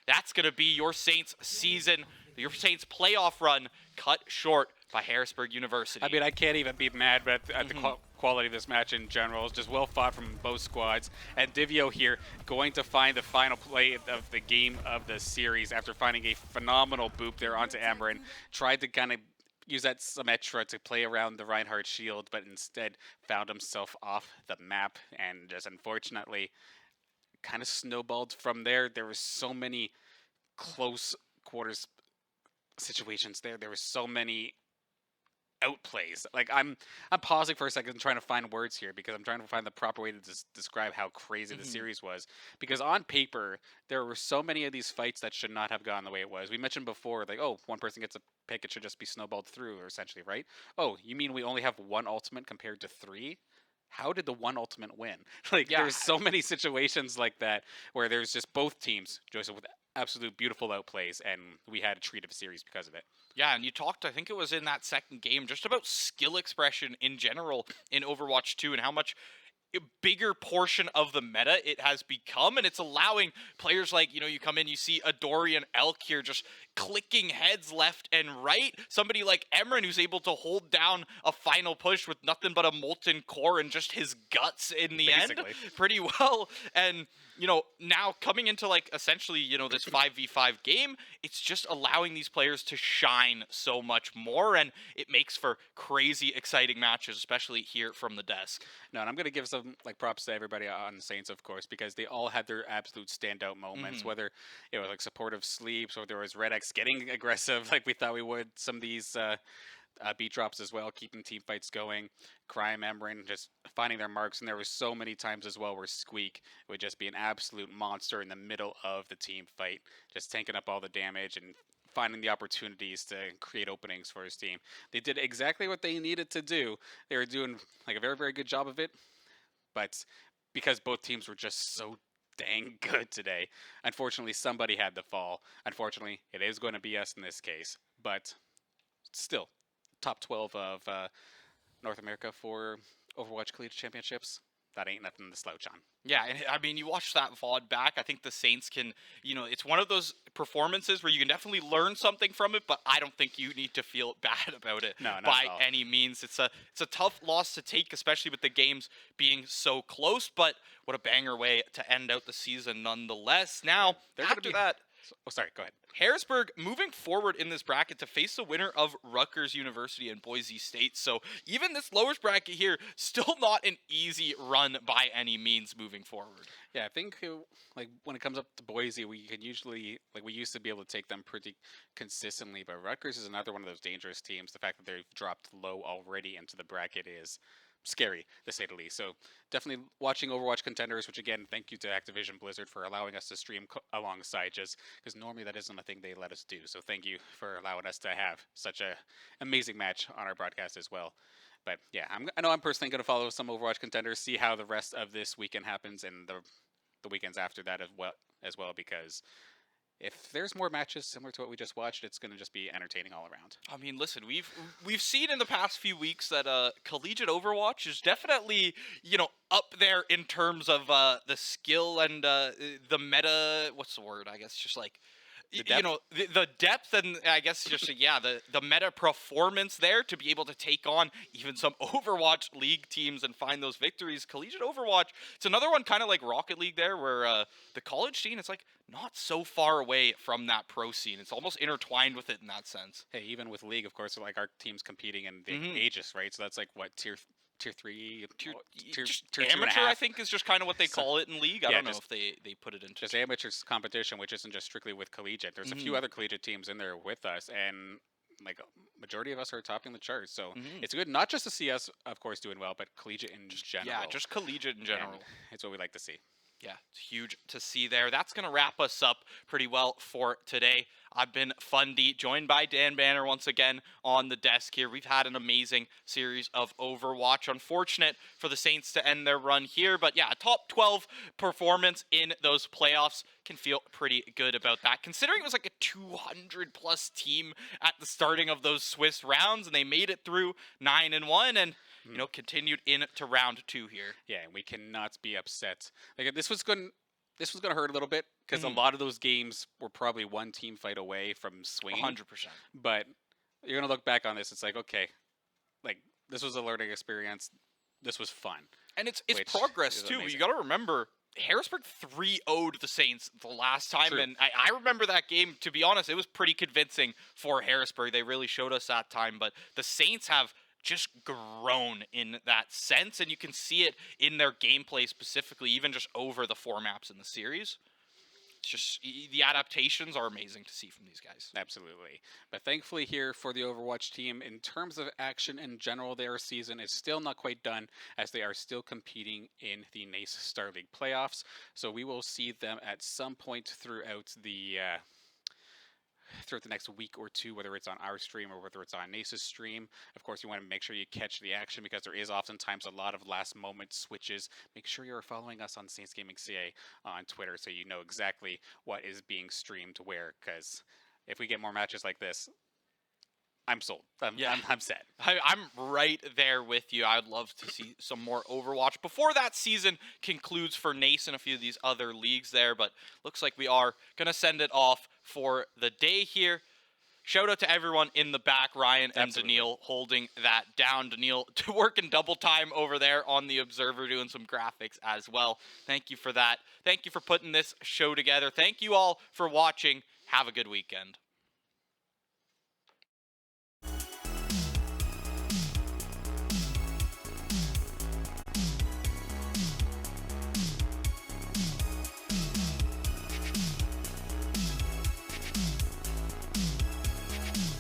That's going to be your Saints season, your Saints playoff run cut short by Harrisburg University. I mean, I can't even be mad at the quality of this match in general. It's just well fought from both squads. And Divio here going to find the final play of the game of the series after finding a phenomenal boop there onto Emerin. Tried to kind of use that Symmetra to play around the Reinhardt shield, but instead found himself off the map and just unfortunately kind of snowballed from there. There were so many close quarters situations there. There were so many outplays. Like I'm pausing for a second trying to find words here because I'm trying to find the proper way to describe how crazy the series was. Because on paper, there were so many of these fights that should not have gone the way it was. We mentioned before, like, oh, one person gets a pick, it should just be snowballed through, or essentially, right? Oh, you mean we only have 1 ultimate compared to 3? How did the 1 ultimate win? Like, there's so many situations like that where there's just both teams, Joseph, with absolute beautiful outplays, and we had a treat of a series because of it. Yeah, and you talked, I think it was in that second game, just about skill expression in general in Overwatch 2 and how much a bigger portion of the meta it has become, and it's allowing players like, you come in, you see a Dorian Elk here just clicking heads left and right. Somebody like Emerin who's able to hold down a final push with nothing but a molten core and just his guts in the end pretty well. And now coming into like essentially, this 5v5 game, it's just allowing these players to shine so much more, and it makes for crazy exciting matches, especially here from the desk. No, and I'm going to give some props to everybody on Saints, of course, because they all had their absolute standout moments, whether it was like supportive sleeps or there was Red X getting aggressive like we thought we would, some of these beat drops as well, keeping team fights going. Crime, Emerin just finding their marks, and there was so many times as well where Squeak would just be an absolute monster in the middle of the team fight, just tanking up all the damage and finding the opportunities to create openings for his team. They did exactly what they needed to do. They were doing like a very, very good job of it, but because both teams were just so dang good today. Unfortunately, somebody had to fall. Unfortunately, it is going to be us in this case. But still, top 12 of North America for Overwatch Collegiate Championships. That ain't nothing to slouch on. Yeah, and I mean, you watch that VOD back, I think the Saints can, it's one of those performances where you can definitely learn something from it, but I don't think you need to feel bad about it No, not by at all. any means. It's a tough loss to take, especially with the games being so close, but what a banger way to end out the season nonetheless. Now, They're gonna after be- that, Oh, sorry, go ahead. Harrisburg moving forward in this bracket to face the winner of Rutgers University and Boise State. So even this lowest bracket here, still not an easy run by any means moving forward. Yeah, I think like when it comes up to Boise, we can usually we used to be able to take them pretty consistently, but Rutgers is another one of those dangerous teams. The fact that they've dropped low already into the bracket is scary, to say the least. So definitely watching Overwatch contenders, which again, thank you to Activision Blizzard for allowing us to stream alongside, just because normally that isn't a thing they let us do. So thank you for allowing us to have such a amazing match on our broadcast as well. But yeah, I know I'm personally going to follow some Overwatch contenders, see how the rest of this weekend happens and the weekends after that as well, because if there's more matches similar to what we just watched, it's going to just be entertaining all around. I mean, listen, we've seen in the past few weeks that Collegiate Overwatch is definitely, up there in terms of the skill and the meta, what's the word? I guess just like the depth and I guess just the meta performance there to be able to take on even some Overwatch League teams and find those victories. Collegiate Overwatch, it's another one kind of like Rocket League there, where the college scene is like not so far away from that pro scene. It's almost intertwined with it in that sense. Hey, even with League, of course, like our team's competing in the Aegis, right? So that's like what tier 3, tier amateur, I think, is just kind of what they call it in League. I don't know if they put it into just amateurs competition, which isn't just strictly with Collegiate. There's a few other Collegiate teams in there with us, and like a majority of us are topping the charts. So it's good not just to see us, of course, doing well, but Collegiate in general. Yeah, just Collegiate in general. And it's what we like to see. Yeah, it's huge to see there. That's going to wrap us up pretty well for today. I've been Fundy, joined by Dan Banner once again on the desk here. We've had an amazing series of Overwatch. Unfortunate for the Saints to end their run here, but yeah, a top 12 performance in those playoffs. Can feel pretty good about that, considering it was like a 200-plus team at the starting of those Swiss rounds, and they made it through 9-1, and continued into round 2 here. Yeah, and we cannot be upset. Like this was going to hurt a little bit because a lot of those games were probably one team fight away from swinging. 100%. But you're going to look back on this, it's like, okay, like this was a learning experience. This was fun. And it's progress too. Amazing. You got to remember, Harrisburg 3-0'd the Saints the last time, True. and I remember that game. To be honest, it was pretty convincing for Harrisburg. They really showed us that time, but the Saints have just grown in that sense, and you can see it in their gameplay specifically, even just over the 4 maps in the series. It's just the adaptations are amazing to see from these guys. Absolutely. But thankfully here for the Overwatch team, in terms of action in general, their season is still not quite done, as they are still competing in the NACE Star League playoffs. So we will see them at some point throughout the next week or two, whether it's on our stream or whether it's on NACE's stream. Of course, you want to make sure you catch the action because there is oftentimes a lot of last moment switches. Make sure you're following us on Saints Gaming CA on Twitter so you know exactly what is being streamed where, because if we get more matches like this, I'm sold. I'm set. I'm right there with you. I'd love to see some more Overwatch before that season concludes for NACE and a few of these other leagues there, but looks like we are going to send it off for the day here. Shout out to everyone in the back, Ryan and Daniil holding that down. Daniil working double time over there on the Observer, doing some graphics as well. Thank you for that. Thank you for putting this show together. Thank you all for watching. Have a good weekend.